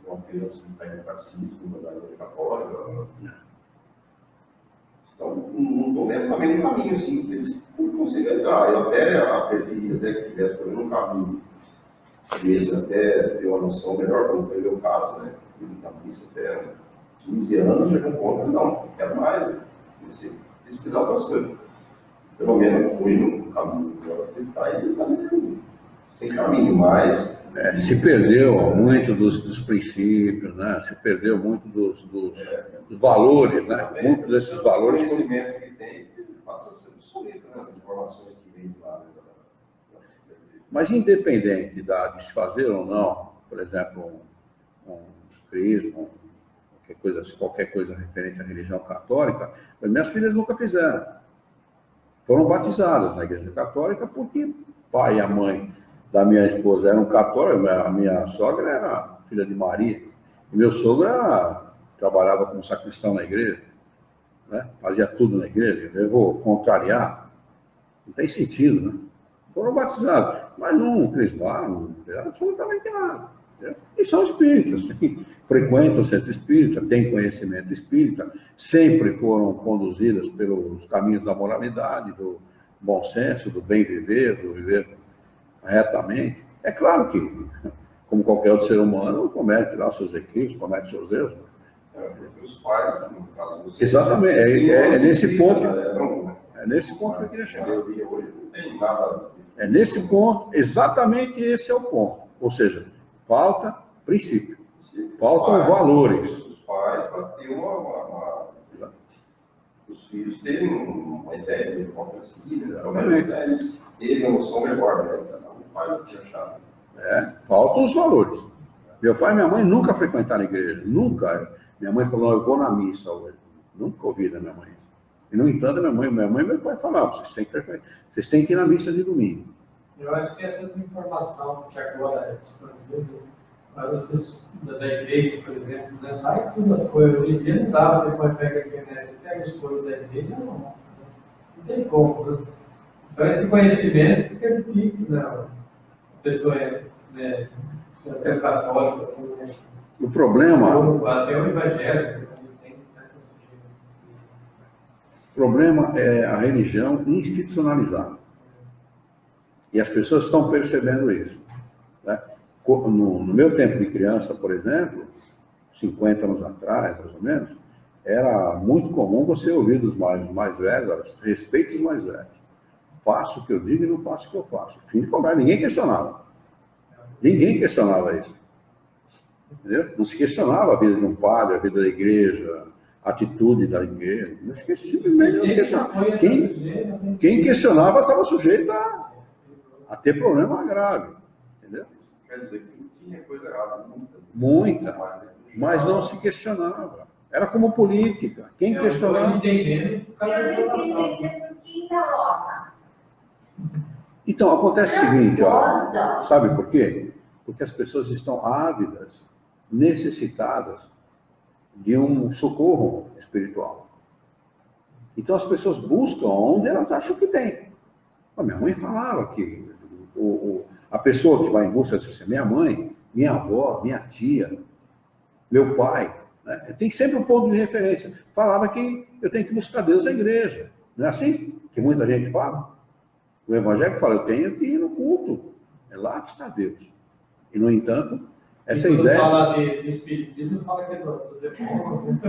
Uma criança que pega o catecismo da igreja católica. Então, não estou nem no caminho assim, que eles não conseguem entrar. Eu até preferia até que tivesse pelo menos um caminho. Esse até ter uma noção melhor, como foi o meu caso, né? Eu estava nisso até 15 anos, já concordo, não quero mais. Né? Pesquisar outras coisas. Pelo menos eu fui no caminho. Agora ele está sem caminho mais. Se perdeu muito dos princípios, né? Se perdeu muito dos valores, né? Muitos desses valores. O conhecimento que tem, passa a ser obsoleto, né? As informações que vêm de lá. Né? Mas independente de se fazer ou não, por exemplo, um crisma, qualquer coisa referente à religião católica, as minhas filhas nunca fizeram. Foram batizadas na igreja católica porque o pai e a mãe da minha esposa eram católicos, a minha sogra era filha de Maria, e meu sogro trabalhava como sacristão na igreja, né? Fazia tudo na igreja. Eu vou contrariar, não tem sentido, né? Foram batizados, mas não crismaram, não fizeram absolutamente nada. Entendeu? E são espíritas, que frequentam o centro espírita, têm conhecimento espírita, sempre foram conduzidas pelos caminhos da moralidade, do bom senso, do bem viver, do viver retamente. É claro que, como qualquer outro ser humano, comete lá seus equívocos, comete seus erros. Porque os pais, no caso do Exatamente, é nesse ponto. É nesse ponto que eu queria chegar. Hoje não tem nada. É nesse ponto, exatamente esse é o ponto. Ou seja, falta princípio, faltam valores. Os pais, para ter os filhos terem uma ideia de qual é a seguida, eles terem uma noção melhor, né? O pai não tinha achado. Faltam os valores. Meu pai e minha mãe nunca frequentaram a igreja, nunca. Minha mãe falou, eu vou na missa hoje. Nunca ouvi da minha mãe. E, no entanto, minha mãe e meu pai falavam, vocês têm que ir na missa de domingo. Eu acho que essas informações que agora é disponível, para vocês da igreja, por exemplo, né, sai todas as coisas. Hoje em dia não dá, você pode pegar a internet, pega as coisas da igreja, nossa, não tem como. Né? Então esse conhecimento fica difícil, né? A pessoa né, até católica, assim, né? O problema... Ou até o evangélico, também tem tantas sujeiras. O problema é a religião institucionalizada. E as pessoas estão percebendo isso. Né? No meu tempo de criança, por exemplo, 50 anos atrás, mais ou menos, era muito comum você ouvir dos mais velhos, respeite os mais velhos. Faço o que eu digo e não faço o que eu faço. Fim de conversa, ninguém questionava. Ninguém questionava isso. Entendeu? Não se questionava a vida de um padre, a vida da igreja, a atitude da igreja. Não se questionava. Quem questionava estava sujeito a ter problema grave. Entendeu? Quer dizer que não tinha coisa errada, muita. Mas não se questionava. Era como política. Quem questionava... Eu não entendendo, Eu não entendi por que coloca. Então, acontece o seguinte, ó, Transborda. sabe por quê? Porque as pessoas estão ávidas, necessitadas de um socorro espiritual. Então, as pessoas buscam onde elas acham que tem. A minha mãe falava que a pessoa que vai em busca diz assim, minha mãe, minha avó, minha tia, meu pai, né? Tem sempre um ponto de referência. Falava que eu tenho que buscar Deus na igreja. Não é assim que muita gente fala? O evangélico fala, eu tenho que ir no culto. É lá que está Deus. E, no entanto, essa quando ideia... fala de espiritismo, fala que é do demônio.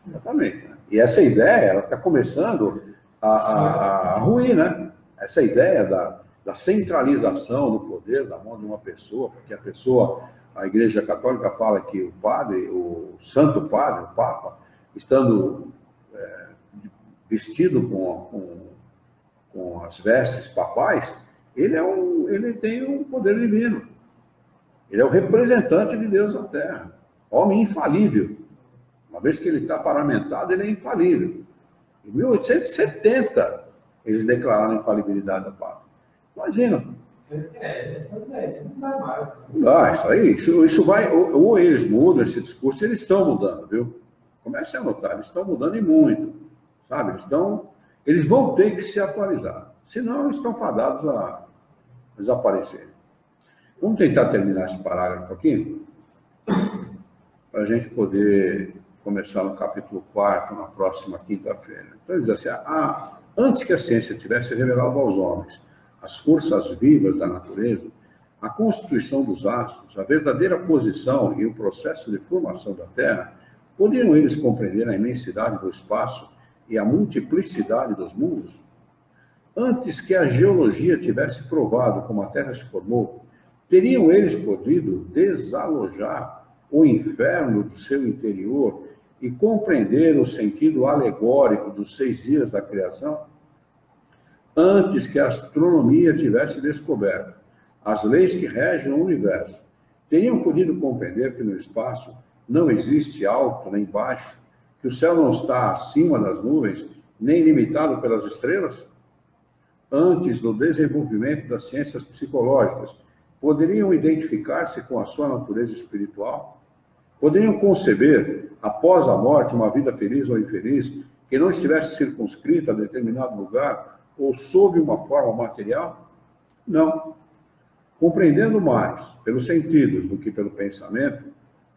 Exatamente. E essa ideia, ela está começando a ruir, né? Essa ideia da centralização do poder da mão de uma pessoa, porque a Igreja Católica fala que o padre, o Santo Padre, o Papa, estando vestido com as vestes papais, ele tem um poder divino. Ele é o representante de Deus na Terra. Homem infalível. Uma vez que ele está paramentado, ele é infalível. Em 1870, eles declararam a infalibilidade do Papa. Imagina. Não dá mais. Não dá, isso vai... Ou eles mudam esse discurso, eles estão mudando, viu? Comece a notar, eles estão mudando e muito. Sabe? Eles vão ter que se atualizar. Senão, eles estão fadados a desaparecer. Vamos tentar terminar esse parágrafo aqui, para a gente poder começar no capítulo 4, na próxima quinta-feira. Então, ele diz assim, antes que a ciência tivesse revelado aos homens as forças vivas da natureza, a constituição dos astros, a verdadeira posição e o processo de formação da Terra, podiam eles compreender a imensidade do espaço e a multiplicidade dos mundos? Antes que a geologia tivesse provado como a Terra se formou, teriam eles podido desalojar o inferno do seu interior e compreender o sentido alegórico dos 6 dias da criação? Antes que a astronomia tivesse descoberto as leis que regem o universo, teriam podido compreender que no espaço não existe alto nem baixo, que o céu não está acima das nuvens, nem limitado pelas estrelas? Antes do desenvolvimento das ciências psicológicas, poderiam identificar-se com a sua natureza espiritual? Poderiam conceber, após a morte, uma vida feliz ou infeliz, que não estivesse circunscrita a determinado lugar ou sob uma forma material? Não. Compreendendo mais pelos sentidos do que pelo pensamento,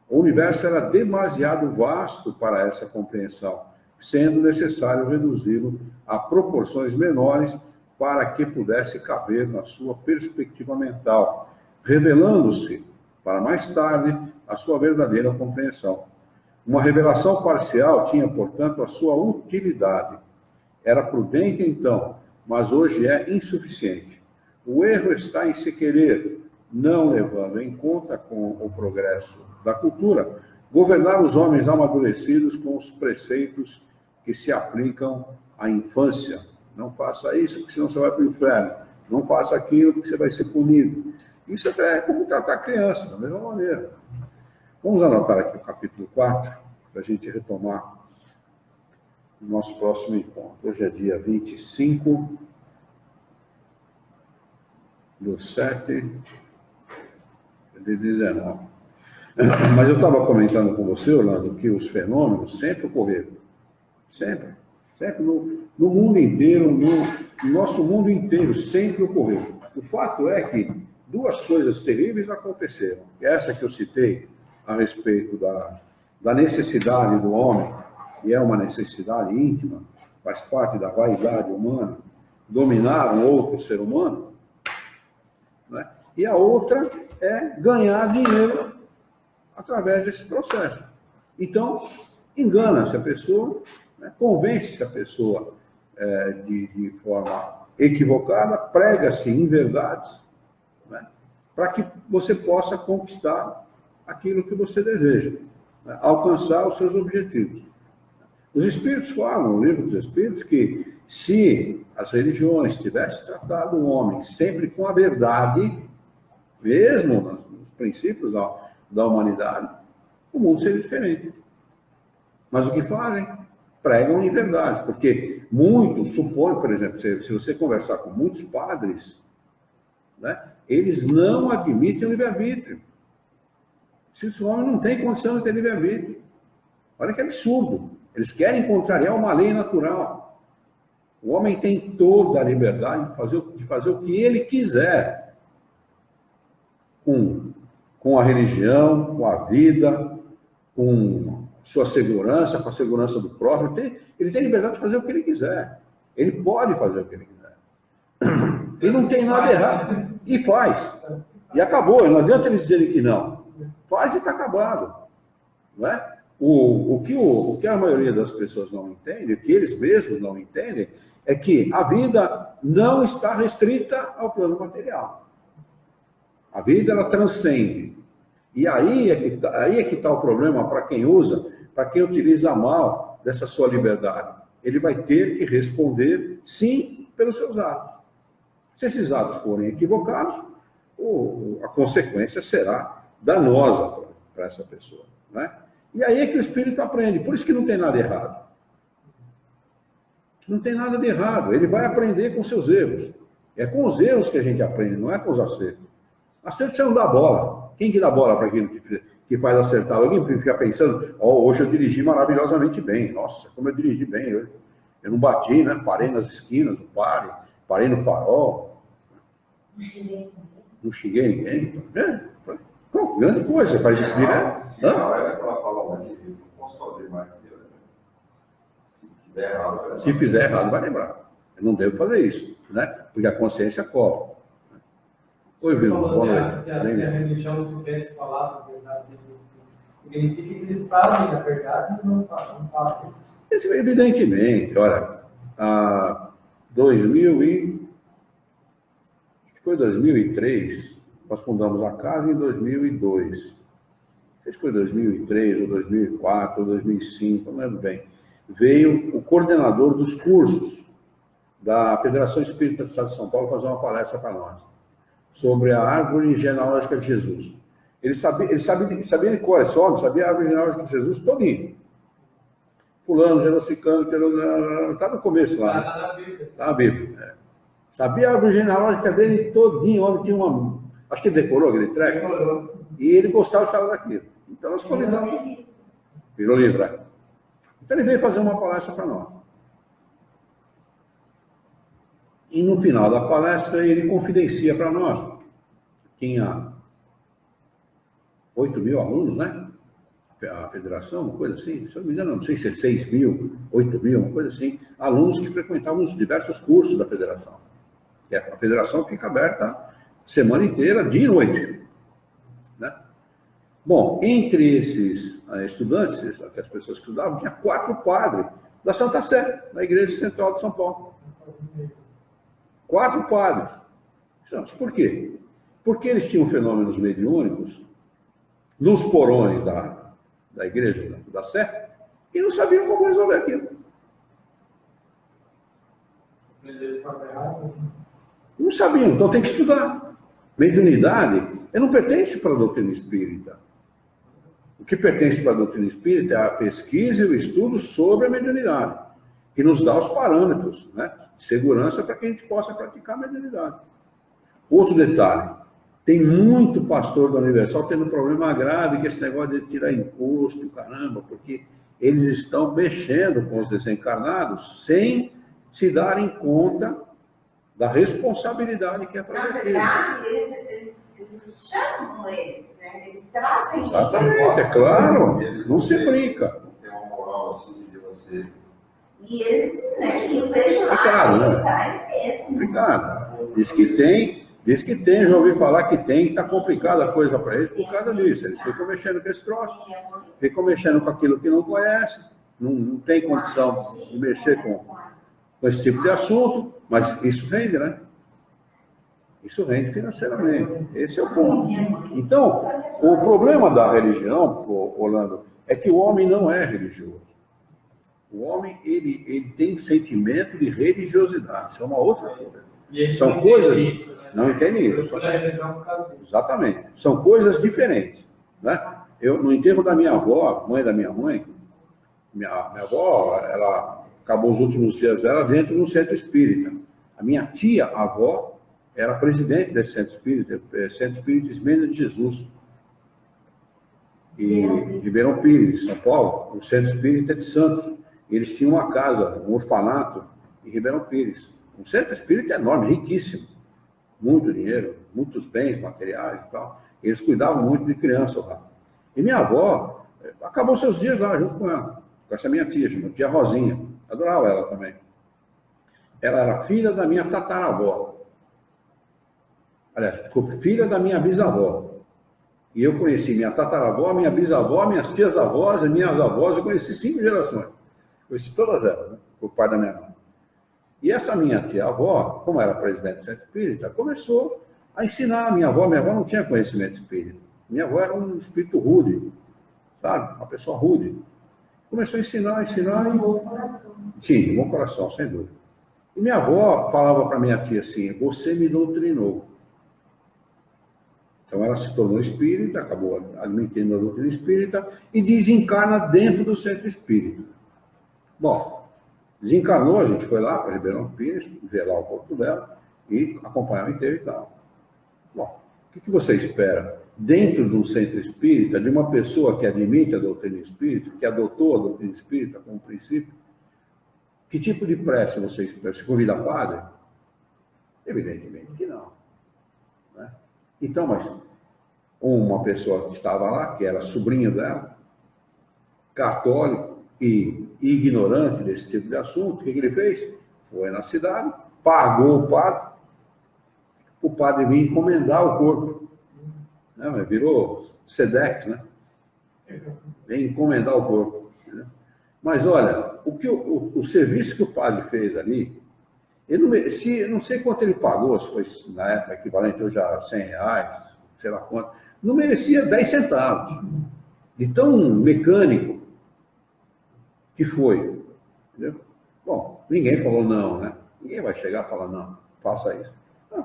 o universo era demasiado vasto para essa compreensão, sendo necessário reduzi-lo a proporções menores para que pudesse caber na sua perspectiva mental, revelando-se, para mais tarde, a sua verdadeira compreensão. Uma revelação parcial tinha, portanto, a sua utilidade. Era prudente então, mas hoje é insuficiente. O erro está em se querer, não levando em conta com o progresso da cultura, governar os homens amadurecidos com os preceitos que se aplicam à infância. Não faça isso, porque senão você vai para o inferno. Não faça aquilo, porque você vai ser punido. Isso é como tratar a criança, da mesma maneira. Vamos anotar aqui o capítulo 4, para a gente retomar o nosso próximo encontro. Hoje é dia 25 do 7 de 19. Mas eu estava comentando com você, Orlando, que os fenômenos sempre ocorreram. Sempre. Sempre no mundo inteiro, no nosso mundo inteiro, sempre ocorreu. O fato é que 2 coisas terríveis aconteceram. Essa que eu citei a respeito da necessidade do homem, e é uma necessidade íntima, faz parte da vaidade humana, dominar um outro ser humano, né? E a outra é ganhar dinheiro através desse processo. Então, engana-se a pessoa, né? Convence-se a pessoa de forma equivocada, prega-se inverdades, né? Para que você possa conquistar aquilo que você deseja, né? Alcançar os seus objetivos. Os Espíritos falam, no livro dos Espíritos, que se as religiões tivessem tratado o homem sempre com a verdade, mesmo nos princípios da humanidade, o mundo seria diferente. Mas o que fazem? Pregam liberdade, porque muitos supõem, por exemplo, se você conversar com muitos padres, né, eles não admitem o livre-arbítrio. Esse homem não tem condição de ter livre-arbítrio. Olha que absurdo. Eles querem contrariar uma lei natural. O homem tem toda a liberdade de fazer o que ele quiser com a religião, com a vida, com sua segurança, com a segurança do próprio. Ele tem liberdade de fazer o que ele quiser. Ele pode fazer o que ele quiser. E não tem nada errado. E faz. E acabou. Não adianta eles dizerem que não. Faz e está acabado. Não é? O que a maioria das pessoas não entende, o que eles mesmos não entendem, é que a vida não está restrita ao plano material. A vida, ela transcende. E aí é que está o problema para quem para quem utiliza mal dessa sua liberdade. Ele vai ter que responder, sim, pelos seus atos. Se esses atos forem equivocados, a consequência será danosa para essa pessoa. Né? E aí é que o espírito aprende. Por isso que não tem nada errado. Não tem nada de errado. Ele vai aprender com seus erros. É com os erros que a gente aprende, não é com os acertos. Acerto você não dá bola. Quem que dá bola para aquilo que faz acertar? Alguém fica pensando, hoje eu dirigi maravilhosamente bem. Nossa, como eu dirigi bem. Eu não bati, né? Parei nas esquinas do pare, parei no farol. Não xinguei ninguém. Grande coisa, você faz isso direto. Se não, é aquela fala aqui, não posso fazer mais que eu. Se fizer errado, vai lembrar. Se fizer errado, vai lembrar. Eu não devo fazer isso, né? Porque a consciência cobra. Oi, Vilma, boa noite. Se a religião não tivesse falado a verdade, significa que eles sabem da verdade e não falam isso. Evidentemente, olha, foi 2003, nós fundamos a casa em 2002. Não sei se foi 2003, ou 2004, ou 2005, não lembro bem. Veio o coordenador dos cursos da Federação Espírita do Estado de São Paulo fazer uma palestra para nós, sobre a árvore genealógica de Jesus. Ele sabia de cor, esse homem sabia a árvore genealógica de Jesus todinho. Fulano, genocicano, está no começo lá. Está na Bíblia. Sabia a árvore genealógica dele todinho, o homem tinha acho que ele decorou aquele treco. E ele gostava de falar daquilo. Então nós convidamos. Virou livre. Então ele veio fazer uma palestra para nós. E no final da palestra ele confidencia para nós. Tinha 8 mil alunos, né? A federação, uma coisa assim. Se eu não me engano, não sei se é 6 mil, 8 mil, uma coisa assim. Alunos que frequentavam os diversos cursos da federação. A federação fica aberta a semana inteira, dia e noite. Né? Bom, entre esses estudantes, as pessoas que estudavam, tinha 4 padres da Santa Sé, da Igreja Central de São Paulo. 4 padres. Por quê? Porque eles tinham fenômenos mediúnicos nos porões da Igreja da Sé e não sabiam como resolver aquilo. Não sabiam, então tem que estudar. Mediunidade não pertence para a doutrina espírita. O que pertence para a doutrina espírita é a pesquisa e o estudo sobre a mediunidade, que nos dá os parâmetros, né, de segurança para que a gente possa praticar a mediunidade. Outro detalhe, tem muito pastor da Universal tendo problema grave com esse negócio de tirar imposto, caramba, porque eles estão mexendo com os desencarnados sem se darem conta da responsabilidade que é para Na eles. verdade, eles chamam eles, né? Eles trazem Exatamente, é claro, não se brinca. Não tem uma moral assim de você. E eles, né? E eu vejo lá, Obrigado, né? ele traz mesmo. Obrigado. Diz que tem, já ouvi falar que tem, está complicada a coisa para eles por causa disso. Eles ficam mexendo com esse troço, ficam mexendo com aquilo que não conhece, não tem condição de mexer com esse tipo de assunto, mas isso rende, né? Isso rende financeiramente. Esse é o ponto. Então, o problema da religião, Orlando, é que o homem não é religioso. O homem, ele tem sentimento de religiosidade. Isso é uma outra coisa. São coisas... Não entende isso. Exatamente. São coisas diferentes. Né? No enterro da minha avó, mãe da minha mãe, minha avó, ela acabou os últimos dias dela dentro de um centro espírita. A minha tia, avó, era presidente desse centro espírita, Centro Espírita Ismênia de Jesus. E Ribeirão Pires, São Paulo, o Centro Espírita de Santos. Eles tinham uma casa, um orfanato em Ribeirão Pires. Um centro espírita enorme, riquíssimo. Muito dinheiro, muitos bens materiais e tal. Eles cuidavam muito de crianças lá. E minha avó acabou seus dias lá junto com ela, com essa minha tia Rosinha. Adorava ela também. Ela era filha da minha tataravó. Aliás, filha da minha bisavó. E eu conheci minha tataravó, minha bisavó, minhas tias-avós, minhas avós, eu conheci 5 gerações. Conheci todas elas, né? Por pai da minha mãe. E essa minha tia-avó, como era presidente do Centro Espírita, começou a ensinar a minha avó. Minha avó não tinha conhecimento espírita. Minha avó era um espírito rude, sabe? Uma pessoa rude. Começou a ensinar. Um bom coração. Sim, bom coração, sem dúvida. E minha avó falava para minha tia assim, você me doutrinou. Então ela se tornou espírita, acabou admitindo a doutrina espírita e desencarna dentro do centro espírita. Bom, desencarnou, a gente foi lá para Ribeirão Pires, ver lá o corpo dela e acompanhar o enterro e tal. Bom, o que você espera dentro de um centro espírita, de uma pessoa que admite a doutrina espírita, que adotou a doutrina espírita como princípio? Que tipo de prece você espera? Se convida a padre? Evidentemente que não. Né? Então, mas uma pessoa que estava lá, que era sobrinho dela, católico e ignorante desse tipo de assunto, o que ele fez? Foi na cidade, pagou o padre veio encomendar o corpo. Né? Virou SEDEX, né? Vem encomendar o corpo. Né? Mas olha, o serviço que o padre fez ali, ele não sei quanto ele pagou, se foi na época equivalente hoje a R$100, sei lá quanto, não merecia 10 centavos. De tão mecânico que foi. Entendeu? Bom, ninguém falou não, né? Ninguém vai chegar e falar não, faça isso.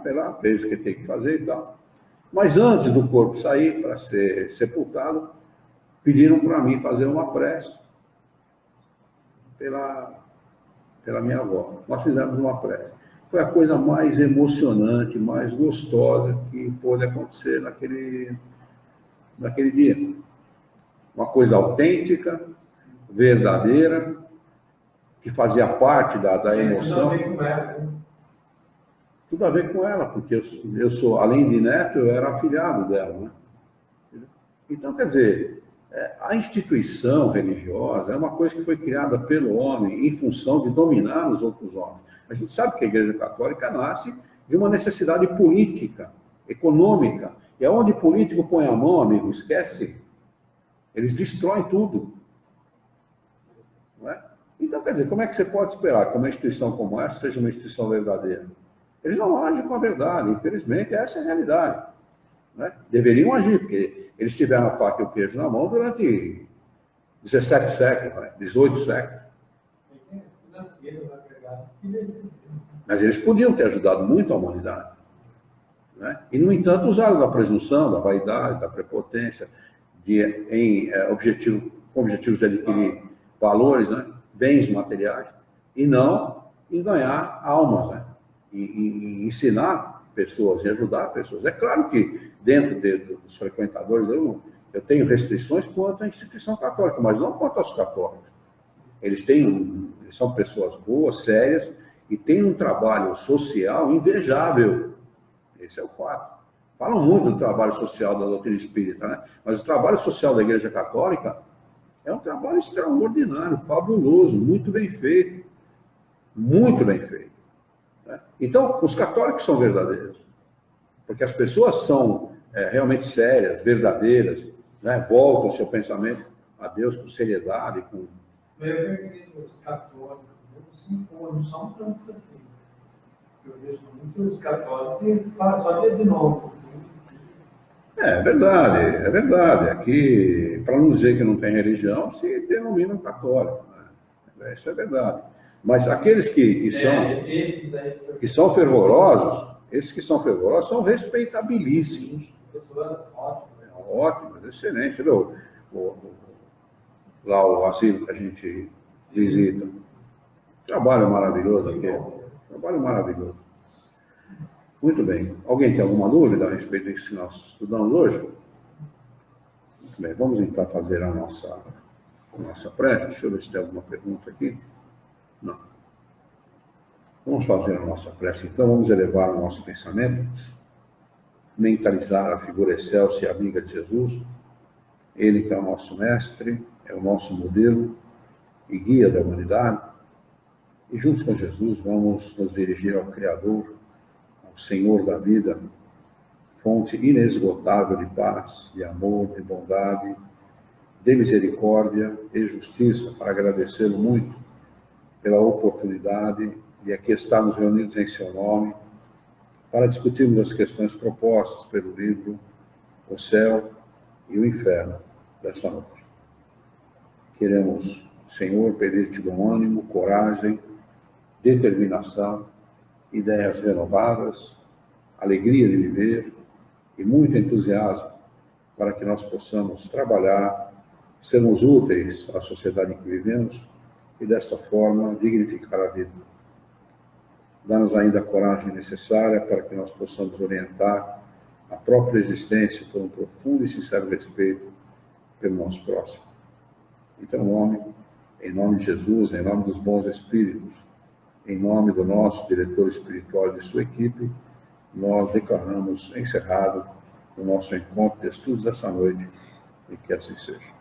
Foi lá, fez o que tem que fazer e tal. Mas antes do corpo sair para ser sepultado, pediram para mim fazer uma prece pela minha avó. Nós fizemos uma prece. Foi a coisa mais emocionante, mais gostosa que pôde acontecer naquele dia. Uma coisa autêntica, verdadeira, que fazia parte da emoção. Tudo a ver com ela, porque eu sou, além de neto, eu era afilhado dela, né? Então, quer dizer, a instituição religiosa é uma coisa que foi criada pelo homem em função de dominar os outros homens. A gente sabe que a Igreja Católica nasce de uma necessidade política, econômica. E aonde o político põe a mão, amigo, esquece. Eles destroem tudo. Não é? Então, quer dizer, como é que você pode esperar que uma instituição como essa seja uma instituição verdadeira? Eles não agem com a verdade, infelizmente, essa é a realidade. Né? Deveriam agir, porque eles tiveram a faca e o queijo na mão durante 17 séculos, né? 18 séculos. Mas eles podiam ter ajudado muito a humanidade. Né? E, no entanto, usaram da presunção, da vaidade, da prepotência, com objetivos de adquirir valores, né? Bens materiais, e não em ganhar almas, né? E ensinar pessoas e ajudar pessoas. É claro que dentro dos frequentadores eu tenho restrições quanto à instituição católica, mas não quanto aos católicos. Eles são pessoas boas, sérias, e têm um trabalho social invejável. Esse é o fato. Falam muito do trabalho social da doutrina espírita, né? Mas o trabalho social da Igreja Católica é um trabalho extraordinário, fabuloso, muito bem feito. Muito bem feito. Né? Então, os católicos são verdadeiros. Porque as pessoas são realmente sérias, verdadeiras, né? Voltam o seu pensamento a Deus com seriedade, com... Eu percebo os católicos, não são tantos assim. Eu vejo muitos católicos que só de novo, assim. É verdade. Aqui, para não dizer que não tem religião, se denomina católico. Né? Isso é verdade. Mas aqueles que são fervorosos, esses que são fervorosos são respeitabilíssimos. Pessoas ótimas. ótimas, excelente. Lá o asilo que a gente visita. Trabalho maravilhoso aqui. Trabalho maravilhoso. Muito bem. Alguém tem alguma dúvida a respeito disso que nós estudamos hoje? Muito bem. Vamos então fazer a nossa prece. Deixa eu ver se tem alguma pergunta aqui. Não. Vamos fazer a nossa prece então. Vamos elevar o nosso pensamento. Mentalizar a figura excelsa e amiga de Jesus. Ele que é o nosso mestre, é o nosso modelo e guia da humanidade. E juntos com Jesus vamos nos dirigir ao Criador, ao Senhor da vida, fonte inesgotável de paz, de amor, de bondade, de misericórdia e justiça, para agradecê-lo muito pela oportunidade de aqui estarmos reunidos em seu nome, para discutirmos as questões propostas pelo livro O Céu e o Inferno desta noite. Queremos, Senhor, pedir-te bom ânimo, coragem, determinação, ideias renovadas, alegria de viver e muito entusiasmo para que nós possamos trabalhar, sermos úteis à sociedade em que vivemos e, desta forma, dignificar a vida. Dá-nos ainda a coragem necessária para que nós possamos orientar a própria existência por um profundo e sincero respeito pelo nosso próximo. Então, em nome de Jesus, em nome dos bons espíritos, em nome do nosso diretor espiritual e de sua equipe, nós declaramos encerrado o nosso encontro de estudos dessa noite, e que assim seja.